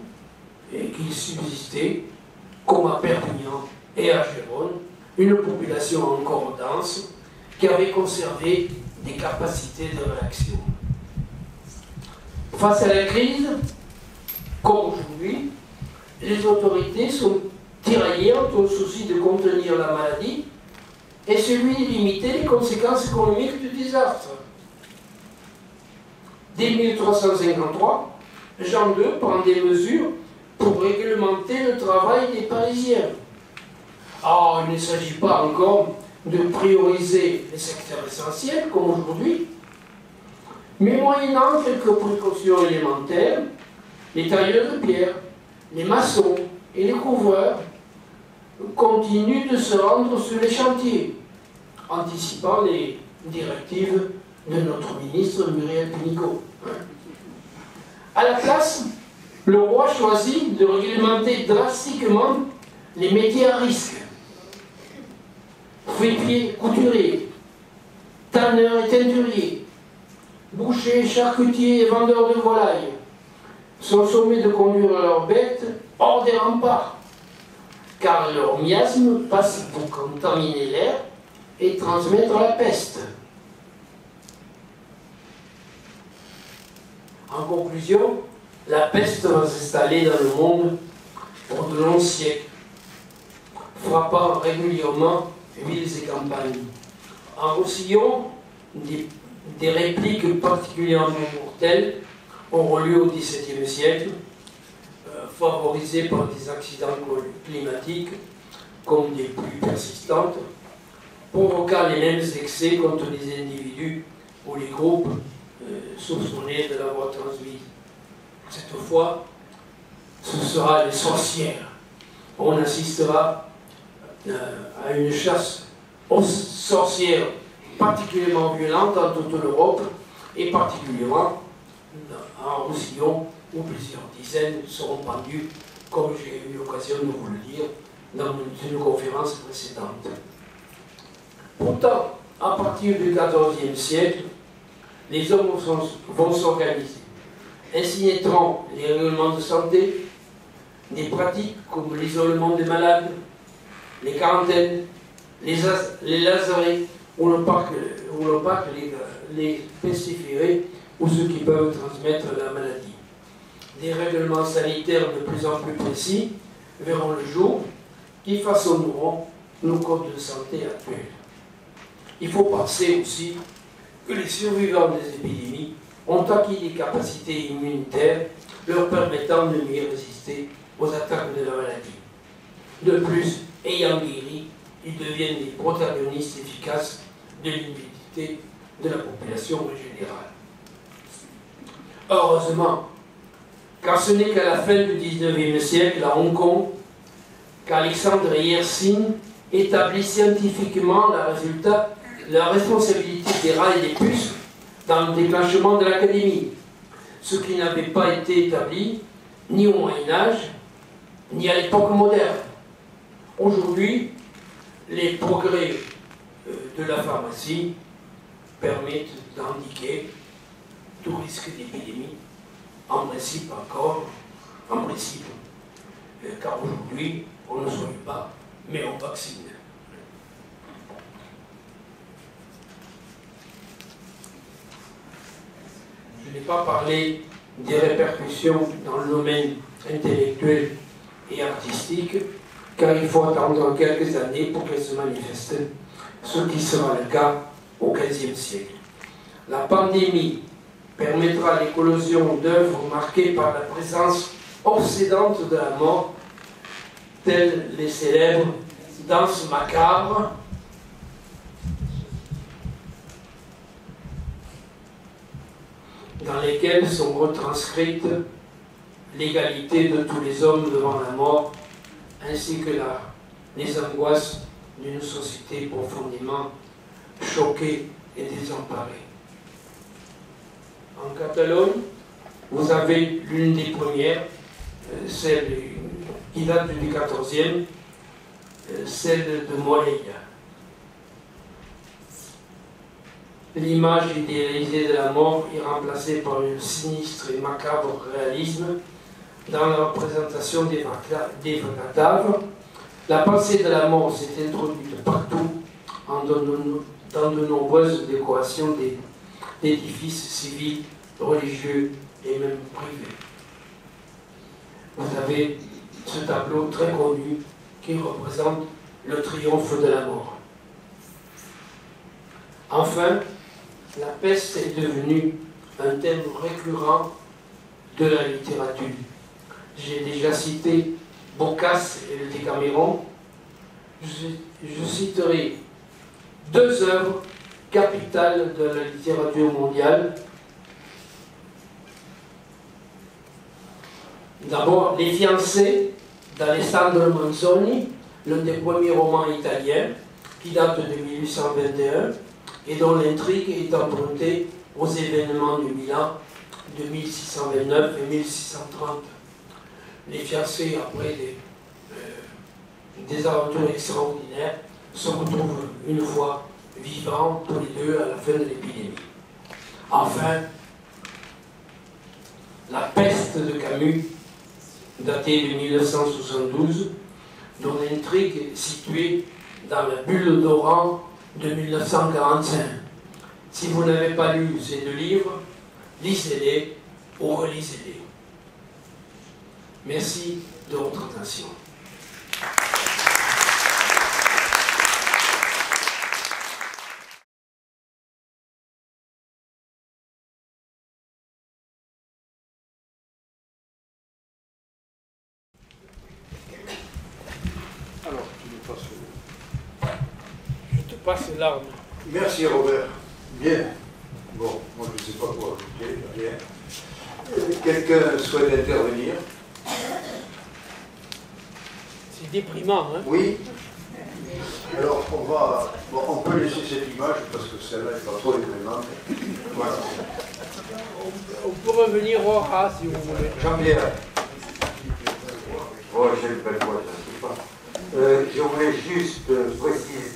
qu'il subsistait, comme à Perpignan et à Gérone, une population encore dense qui avait conservé des capacités de réaction. Face à la crise, comme aujourd'hui, les autorités sont tiraillées entre le souci de contenir la maladie et celui de limiter les conséquences économiques du désastre. Dès 1353, Jean II prend des mesures pour réglementer le travail des Parisiens. Or, il ne s'agit pas encore de prioriser les secteurs essentiels comme aujourd'hui, mais moyennant quelques précautions élémentaires, les tailleurs de pierre, les maçons et les couvreurs continuent de se rendre sur les chantiers, anticipant les directives de notre ministre Muriel Pénicaud. À la place, le roi choisit de réglementer drastiquement les métiers à risque. Fripier, couturier, tanneur et teinturier, boucher, charcutier et vendeurs de volailles sont sommés de conduire leurs bêtes hors des remparts, car leur miasme passe pour contaminer l'air et transmettre la peste. En conclusion, la peste va s'installer dans le monde pour de longs siècles, frappant régulièrement villes et campagnes. En Roussillon, des répliques particulièrement mortelles auront lieu au XVIIe siècle, favorisées par des accidents climatiques comme des pluies persistantes, provoquant les mêmes excès contre les individus ou les groupes soupçonnés de l'avoir transmise. Cette fois, ce sera les sorcières. On assistera à une chasse aux sorcières particulièrement violente dans toute l'Europe et particulièrement en Roussillon où plusieurs dizaines seront pendues, comme j'ai eu l'occasion de vous le dire dans une conférence précédente. Pourtant, à partir du XIVe siècle, les hommes vont s'organiser Ainsi naîtront les règlements de santé, des pratiques comme l'isolement des malades, les quarantaines, les lazaret ou le parc les pestiférés ou ceux qui peuvent transmettre la maladie. Des règlements sanitaires de plus en plus précis verront le jour qui façonneront nos codes de santé actuels. Il faut penser aussi que les survivants des épidémies ont acquis des capacités immunitaires leur permettant de mieux résister aux attaques de la maladie. De plus, ayant guéri, ils deviennent des protagonistes efficaces de l'immunité de la population générale. Heureusement, car ce n'est qu'à la fin du XIXe siècle, à Hong Kong, qu'Alexandre Yersin établit scientifiquement la responsabilité des rats et des puces dans le déclenchement de l'Académie, ce qui n'avait pas été établi ni au Moyen-Âge, ni à l'époque moderne. Aujourd'hui, les progrès de la pharmacie permettent d'indiquer tout risque d'épidémie, en principe, car aujourd'hui, on ne soigne pas, mais on vaccine. Je n'ai pas parlé des répercussions dans le domaine intellectuel et artistique, car il faut attendre quelques années pour qu'elles se manifestent, ce qui sera le cas au XVe siècle. La pandémie permettra l'éclosion d'œuvres marquées par la présence obsédante de la mort, telles les célèbres danses macabres, dans lesquelles sont retranscrites l'égalité de tous les hommes devant la mort, ainsi que les angoisses d'une société profondément choquée et désemparée. En Catalogne, vous avez l'une des premières, celle qui date du XIVe, celle de Morella. L'image idéalisée de la mort est remplacée par un sinistre et macabre réalisme dans la représentation des cadavres. La pensée de la mort s'est introduite partout dans de nombreuses décorations d'édifices civils, religieux et même privés. Vous avez ce tableau très connu qui représente le triomphe de la mort. Enfin, la peste est devenue un thème récurrent de la littérature. J'ai déjà cité Boccace et le Décaméron. Je citerai deux œuvres capitales de la littérature mondiale. D'abord, Les Fiancés d'Alessandro Manzoni, l'un des premiers romans italiens, qui date de 1821 et dont l'intrigue est empruntée aux événements du Milan de 1629 et 1630. Les fiancés, après des aventures extraordinaires, se retrouvent une fois vivants tous les deux à la fin de l'épidémie. Enfin, La peste de Camus, datée de 1972, dont l'intrigue est située dans la bulle d'Oran de 1945. Si vous n'avez pas lu ces deux livres, lisez-les ou relisez-les. Merci de votre attention. Alors, tu me passes. Je te passe l'arme. Merci Robert. Bien. Bon, moi je ne sais pas quoi ajouter, rien. Quelqu'un souhaite intervenir? C'est déprimant, hein? Oui. Alors on peut laisser cette image parce que celle-là n'est pas trop déprimante. Voilà. On peut revenir au rat si vous voulez. Jean-Pierre. Oh, j'ai une belle voix, je ne sais pas. Je voulais juste préciser.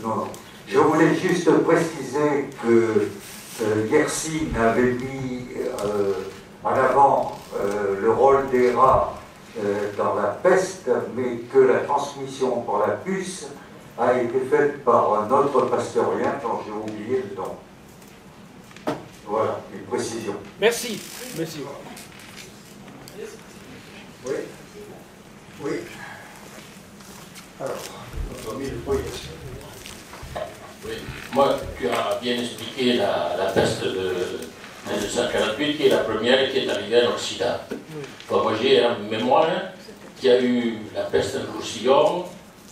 Non. Je voulais juste préciser que Yersin avait mis en avant dans la peste, mais que la transmission par la puce a été faite par un autre pasteurien dont j'ai oublié le nom. Voilà, une précision. Merci, monsieur. Oui. Oui. Alors, notre ami le poète. Oui. Moi, tu as bien expliqué la peste de 1948, qui est la première qui est arrivée en Occident. Enfin, moi, j'ai en mémoire qu'il y a eu la peste en Roussillon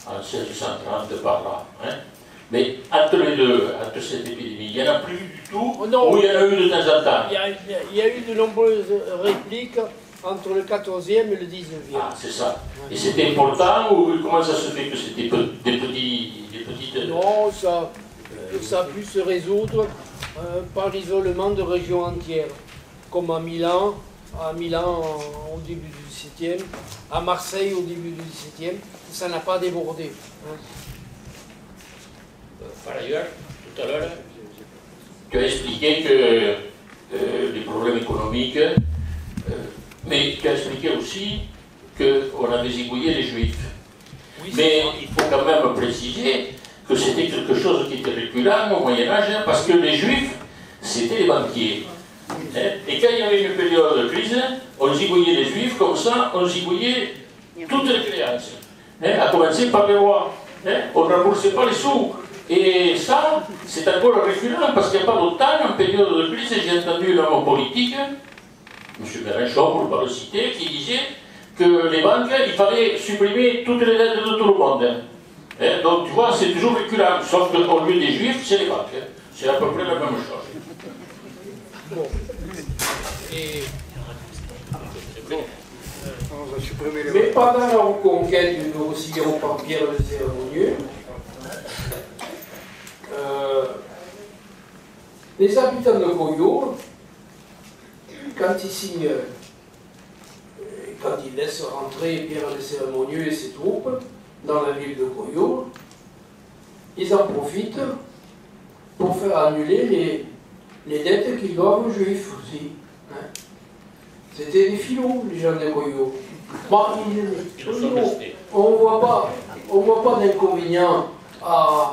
en 1630 par là. Hein. Mais entre les deux, entre cette épidémie, il n'y en a plus du tout, Oh non. ou il y en a eu de temps en temps? Il y a eu de nombreuses répliques entre le 14e et le 19e. Ah, c'est ça. Et c'était important, ou comment ça se fait que c'était des petites... Non, ça a pu se résoudre par l'isolement de régions entières, comme à Milan au début du XVIIe, à Marseille au début du XVIIe, ça n'a pas débordé. Hein. Par ailleurs, tout à l'heure, tu as expliqué que les problèmes économiques, mais tu as expliqué aussi qu'on avait zigouillé les Juifs. Oui, Mais il faut quand même préciser que c'était quelque chose qui était récurrent au Moyen-Âge, hein, parce que les Juifs, c'était les banquiers. Hein. Et quand il y avait une période de crise, on zigouillait les Juifs, comme ça, on zigouillait toutes les créances. Hein, à commencer par les rois. Hein. On ne remboursait pas les sous. Et ça, c'est encore récurrent, parce qu'il n'y a pas longtemps, en période de crise, j'ai entendu un homme politique, M. Mélenchon, pour ne pas le citer, qui disait que les banques, il fallait supprimer toutes les dettes de tout le monde. Hein, donc, tu vois, c'est toujours récurrent, sauf qu'au lieu des Juifs, c'est les banques. Hein. C'est à peu près la même chose. Bon. Et... On va supprimer les Mais pendant la reconquête du Roussillon par Pierre le Cérémonieux, les habitants de Goyot, quand ils signent, quand ils laissent rentrer Pierre le Cérémonieux et ses troupes dans la ville de Goyot, ils en profitent pour faire annuler les dettes qu'ils doivent aux Juifs aussi. Hein. C'était des filous, les gens de Goyot. Bon, on ne voit pas d'inconvénient à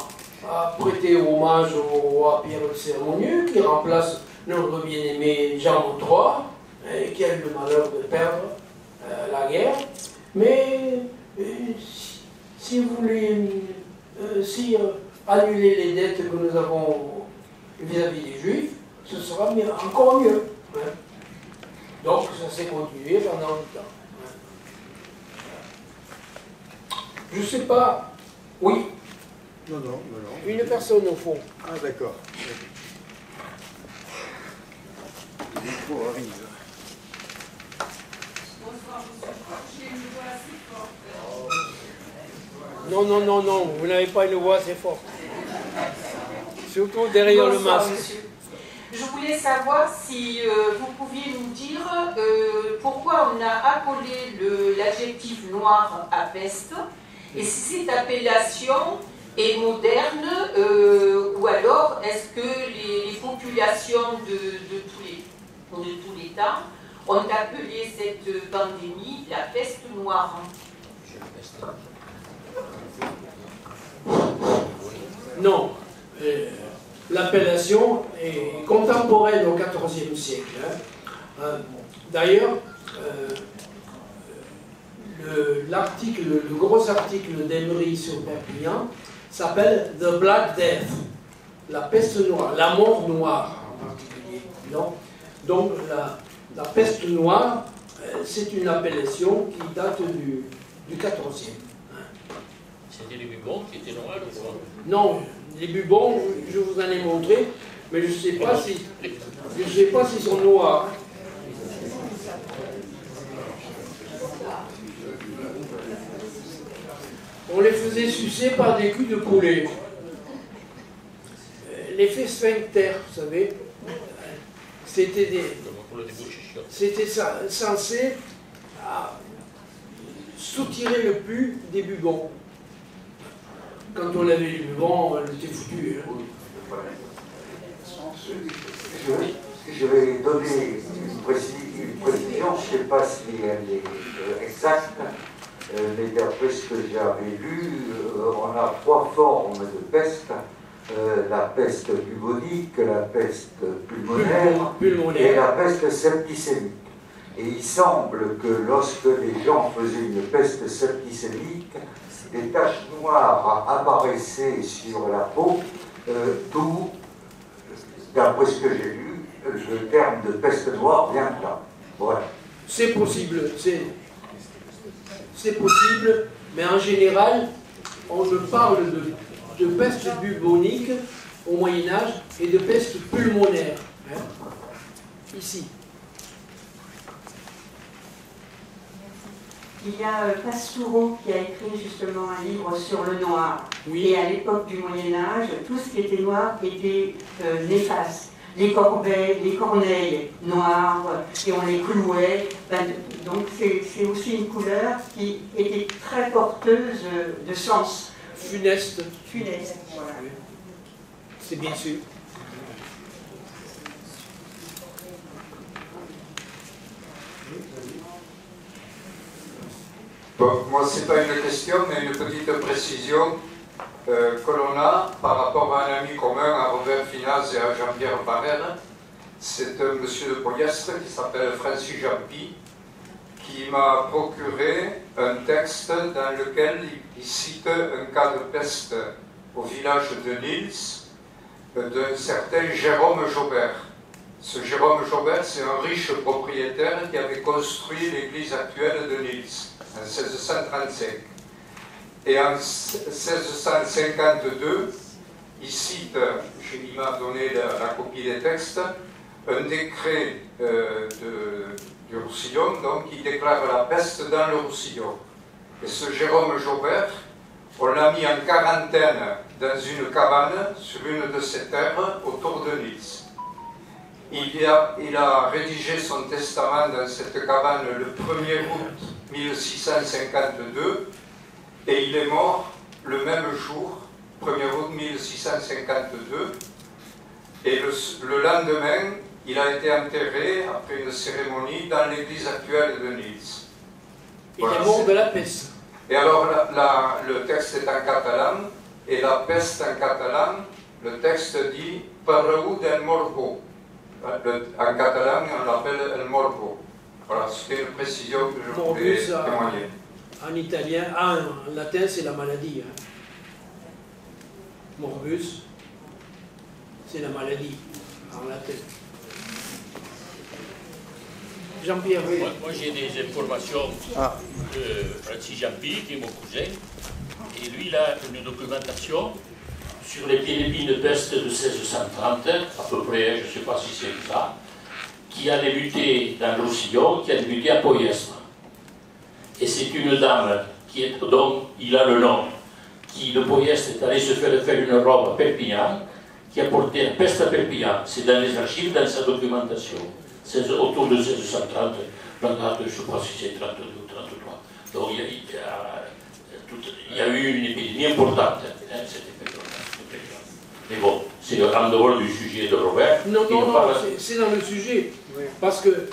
prêter hommage au roi Pierre le Cérémonieux, qui remplace notre bien-aimé Jean III, qui a eu le malheur de perdre la guerre. Mais si vous voulez annuler les dettes que nous avons vis-à-vis des Juifs, ce sera encore mieux. Hein. Donc ça s'est continué pendant longtemps. Je ne sais pas. Oui. Non. Une personne au fond. Ah, d'accord. Le micro arrive. Non, vous n'avez pas une voix assez forte. Surtout derrière le masque. Monsieur. Je voulais savoir si vous pouviez nous dire pourquoi on a accolé l'adjectif noir à peste, et si cette appellation est moderne, ou alors est-ce que les populations de tous les temps ont appelé cette pandémie la peste noire? Non. L'appellation est contemporaine au XIVe siècle. Hein. D'ailleurs, le gros article d'Emery sur Perpignan s'appelle The Black Death, la peste noire, la mort noire en particulier. Non. Donc la peste noire, c'est une appellation qui date du XIVe. C'était les bubons qui étaient noirs ou quoi? Non, les bubons, je vous en ai montré, mais je ne sais pas s'ils sont noirs. On les faisait sucer par des culs de poulet. L'effet sphincter, vous savez, c'était censé soutirer le pus des bubons. Quand on avait les bubons, on était foutu. Hein. Je vais donner une précision précision, je ne sais pas si elle est exacte, mais d'après ce que j'avais lu, on a 3 formes de peste. La peste bubonique, la peste pulmonaire et la peste septicémique. Et il semble que lorsque les gens faisaient une peste septicémique, des taches noires apparaissaient sur la peau, d'où, d'après ce que j'ai lu, le terme de peste noire vient de là. Voilà. C'est possible, c'est possible, mais en général, on ne parle de peste bubonique au Moyen-Âge et de peste pulmonaire. Hein, ici. Il y a Pastoureau qui a écrit justement un livre sur le noir. Oui. Et à l'époque du Moyen-Âge, tout ce qui était noir était néfaste. Les corbeilles, les corneilles noires, et on les clouait. Donc c'est aussi une couleur qui était très porteuse de sens. Funeste. Funeste, voilà. C'est bien sûr. Bon, moi, ce n'est pas une question, mais une petite précision que l'on a par rapport à un ami commun, à Robert Finaz et à Jean-Pierre Barrère. C'est un monsieur de Poyestre qui s'appelle Francis Jampy, qui m'a procuré un texte dans lequel il cite un cas de peste au village de Nils d'un certain Jérôme Jobert. Ce Jérôme Jobert, c'est un riche propriétaire qui avait construit l'église actuelle de Nils en 1635. Et en 1652, il cite, il m'a donné la copie des textes, un décret du Roussillon, donc qui déclare la peste dans le Roussillon. Et ce Jérôme Jobert, on l'a mis en quarantaine dans une cabane sur une de ses terres autour de Nice. Il a rédigé son testament dans cette cabane le 1er août 1652 et il est mort le même jour, 1er août 1652. Et le lendemain, il a été enterré après une cérémonie dans l'église actuelle de Nice. Voilà, il est mort de la peste. Et alors, le texte est en catalan, et la peste en catalan, le texte dit « Pareu del morbo ». En catalan, on l'appelle « el morbo ». Voilà, c'était une précision que je voulais témoigner. En italien, en latin, c'est la maladie. Hein. Morbus, c'est la maladie, en latin. Jean-Pierre, oui. Moi j'ai des informations de Francis Jampy, qui est mon cousin, et lui il a une documentation sur l'épidémie de peste de 1630, à peu près, je ne sais pas si c'est ça, qui a débuté dans le Roussillon, qui a débuté à Poyestre. Et c'est une dame dont il a le nom, qui de Poyestre est allée se faire une robe à Perpignan, qui a porté la peste à Perpignan. C'est dans les archives, dans sa documentation. Autour de 1630, la date, je ne sais pas si c'est 32 ou 33. Donc il y a eu une épidémie importante, hein, cette période. Mais bon, c'est en dehors du sujet de Robert. Non, c'est dans le sujet. Parce que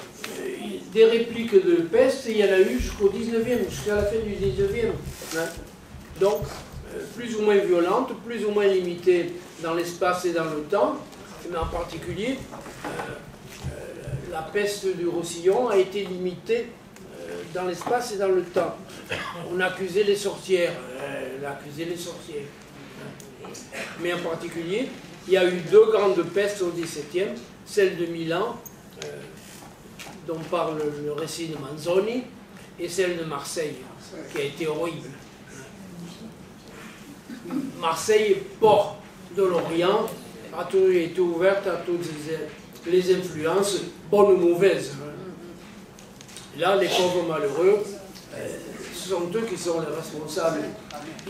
des répliques de peste, il y en a eu jusqu'au 19e, jusqu'à la fin du 19e. Hein. Donc, plus ou moins violentes, plus ou moins limitées dans l'espace et dans le temps, mais en particulier, la peste du Roussillon a été limitée dans l'espace et dans le temps. On accusait les sorcières, mais en particulier, il y a eu 2 grandes pestes au XVIIe, celle de Milan, dont parle le récit de Manzoni, et celle de Marseille, qui a été horrible. Marseille, port de l'Orient, a toujours été ouverte à toutes les influences, bonnes ou mauvaises. Là, les pauvres malheureux, ce sont eux qui sont les responsables.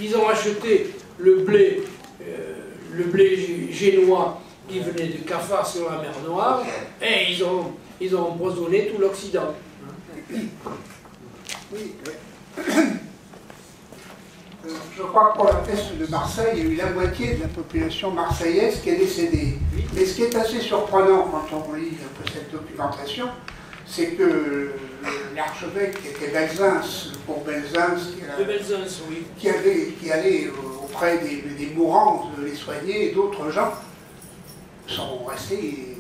Ils ont acheté le blé génois qui venait de Cafard sur la mer Noire, et ils ont empoisonné tout l'Occident. Oui. Je crois que pour la peste de Marseille, il y a eu la moitié de la population marseillaise qui est décédée. Mais ce qui est assez surprenant quand on lit un peu cette documentation, c'est que l'archevêque qui était Belzins, le pauvre Belzins, qui allait auprès des mourants les soigner, et d'autres gens sont restés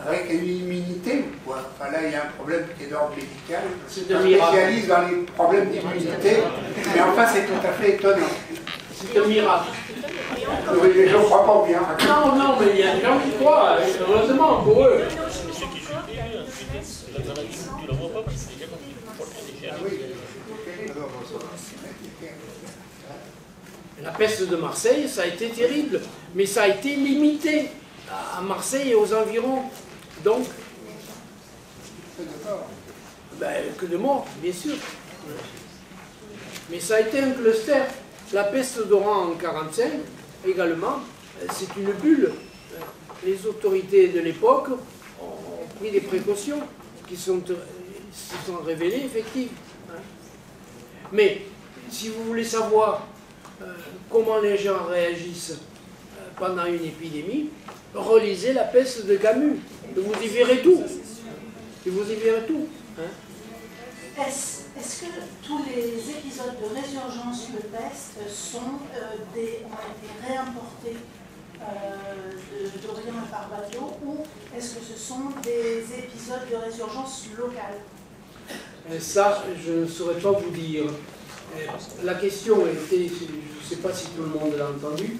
avec une immunité. Enfin, là, il y a un problème qui est d'ordre médical. C'est un spécialiste dans les problèmes d'immunité, mais enfin, c'est tout à fait étonnant. C'est un miracle. Oui, les gens ne croient pas bien. Non, non, mais il y a des gens qui croient, heureusement pour eux. La peste de Marseille, ça a été terrible, mais ça a été limité à Marseille et aux environs. Donc, que de morts, bien sûr. Mais ça a été un cluster. La peste d'Oran en 1945, également, c'est une bulle. Les autorités de l'époque ont pris des précautions qui se sont révélées effectives. Mais, si vous voulez savoir comment les gens réagissent pendant une épidémie, relisez La peste de Camus. Vous y verrez tout. Et vous y verrez tout. Est-ce que tous les épisodes de résurgence de peste ont été réimportés d'Orient et par bateau, ou est-ce que ce sont des épisodes de résurgence locale? Ça, je ne saurais pas vous dire. La question était, je ne sais pas si tout le monde l'a entendu,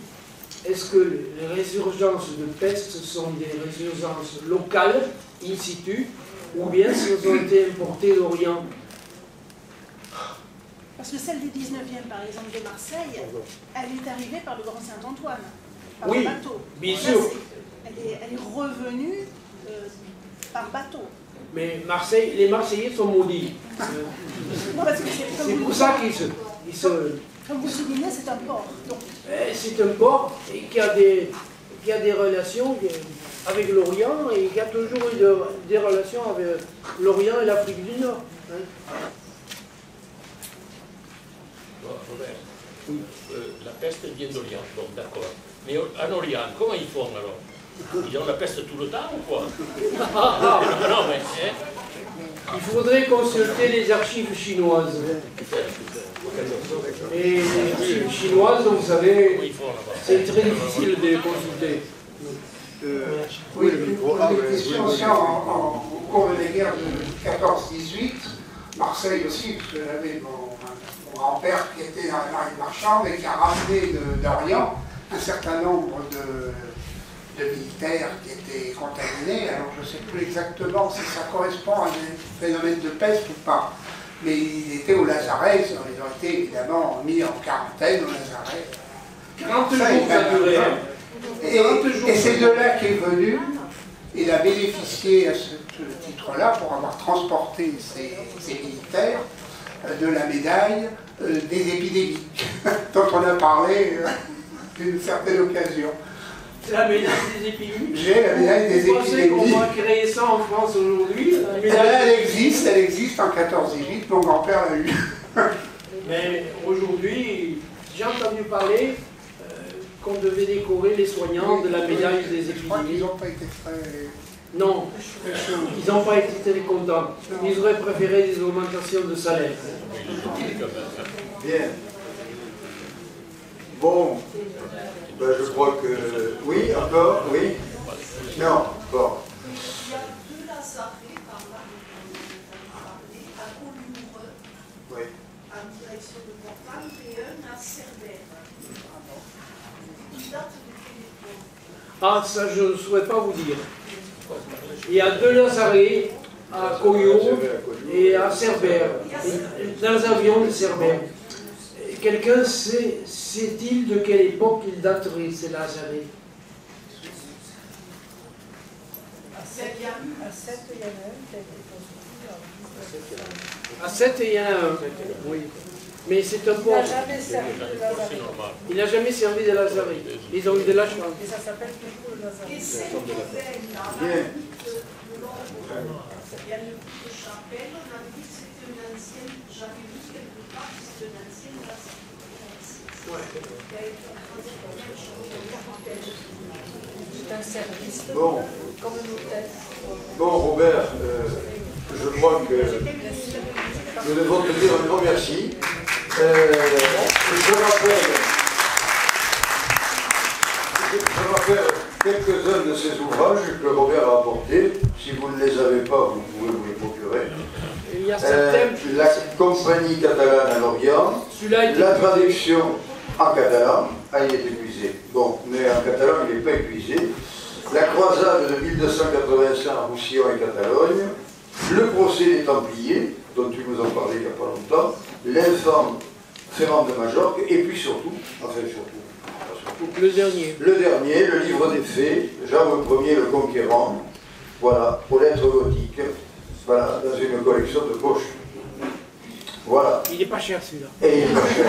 est-ce que les résurgences de peste sont des résurgences locales, in situ, ou bien si elles ont été importées d'Orient? Parce que celle du 19e, par exemple, de Marseille, elle est arrivée par le Grand Saint-Antoine, par oui, le bateau. Bien sûr. Elle est revenue par bateau. Mais Marseille, les Marseillais sont maudits. C'est pour ça qu'ils se... Comme vous soulignez, c'est un port. C'est un port qui a des relations avec l'Orient et qui a toujours eu des relations avec l'Orient et l'Afrique du Nord. Robert, la peste vient d'Orient, bon d'accord. Mais en Orient, comment ils font alors? Ils ont la peste tout le temps ou quoi? Non, mais... Il faudrait consulter les archives chinoises. Et les archives chinoises, vous savez, c'est très difficile de les consulter. Oui, une question aussi au cours des guerres de 14-18, Marseille aussi, parce que j'avais mon grand-père qui était dans la marine marchande et qui a ramené d'Orient un certain nombre de militaires qui étaient contaminés. Alors je ne sais plus exactement si ça correspond à un phénomène de peste ou pas. Mais ils étaient au lazaret, ils ont été évidemment mis en quarantaine au lazaret. 40 jours ça a duré. Et c'est de là qu'est venu, il a bénéficié à ce titre-là pour avoir transporté ces militaires de la médaille des épidémies, dont on a parlé d'une certaine occasion. La médaille des épidémies. J'ai la médaille des épidémies. Vous pensez qu'on va créer ça en France aujourd'hui? Elle existe en 14-18, mon grand-père l'a eu. Mais aujourd'hui, j'ai entendu parler qu'on devait décorer les soignants de la médaille des épidémies. Je crois qu'ils n'ont pas été très... Non, ils n'ont pas été très contents. Ils auraient préféré des augmentations de salaire. Bien. Bon, ben je crois que... Oui, encore? Oui? Non, bon. Il y a deux lazarets par là, à Collioure, Oui. en direction de Portland, et un à Cerbère. Ils datent de quelle époque? Ah, ça, je ne saurais pas vous dire. Il y a deux lazarets à Collioure et à Cerbère, dans les avions de Cerbère. Quelqu'un sait-il de quelle époque ils dateraient, ces lazarets? À 7, il y en a un qui a été construit en 1900. À 7, il y en a un. Oui. Mais c'est un port. Il n'a jamais servi de lazaret. Ils ont eu de la chance. Et ça s'appelle toujours le lazaret. Et c'est Bien. il y a une petite chapelle, on a dit que c'était une ancienne, j'avais vu quelque part que c'était une ancienne lazaret. C'est un service, Bon. comme un hôtel. Bon, Robert, nous devons te dire un grand merci. Je rappelle quelques-uns de ces ouvrages que Robert a apportés. Si vous ne les avez pas, vous pouvez vous les procurer. Il y a certains... La compagnie catalane à l'Orient, la traduction en catalan, il est épuisé. Bon, mais en catalan, il n'est pas épuisé. La croisade de 1285 en Roussillon et Catalogne, le procès des Templiers, dont tu nous en parlais il n'y a pas longtemps, l'infâme Ferrand de Majorque, et puis surtout, le dernier, le livre des faits, Jean Ier le Conquérant, voilà, aux lettres gothiques, voilà, dans une collection de poche. Voilà. Il n'est pas cher celui-là. Et il n'est pas cher.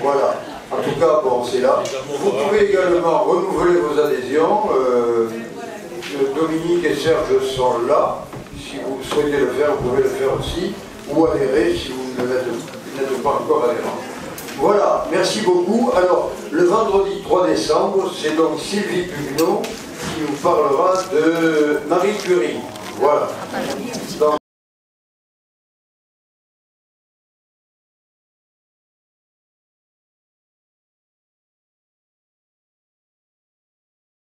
Voilà. En tout cas, bon, c'est là. Vous pouvez également renouveler vos adhésions. Dominique et Serge sont là. Si vous souhaitez le faire, vous pouvez le faire aussi. Ou adhérer si vous n'êtes pas encore adhérent. Voilà, merci beaucoup. Alors, le vendredi 3 décembre, c'est donc Sylvie Pugno qui nous parlera de Marie Curie. Voilà.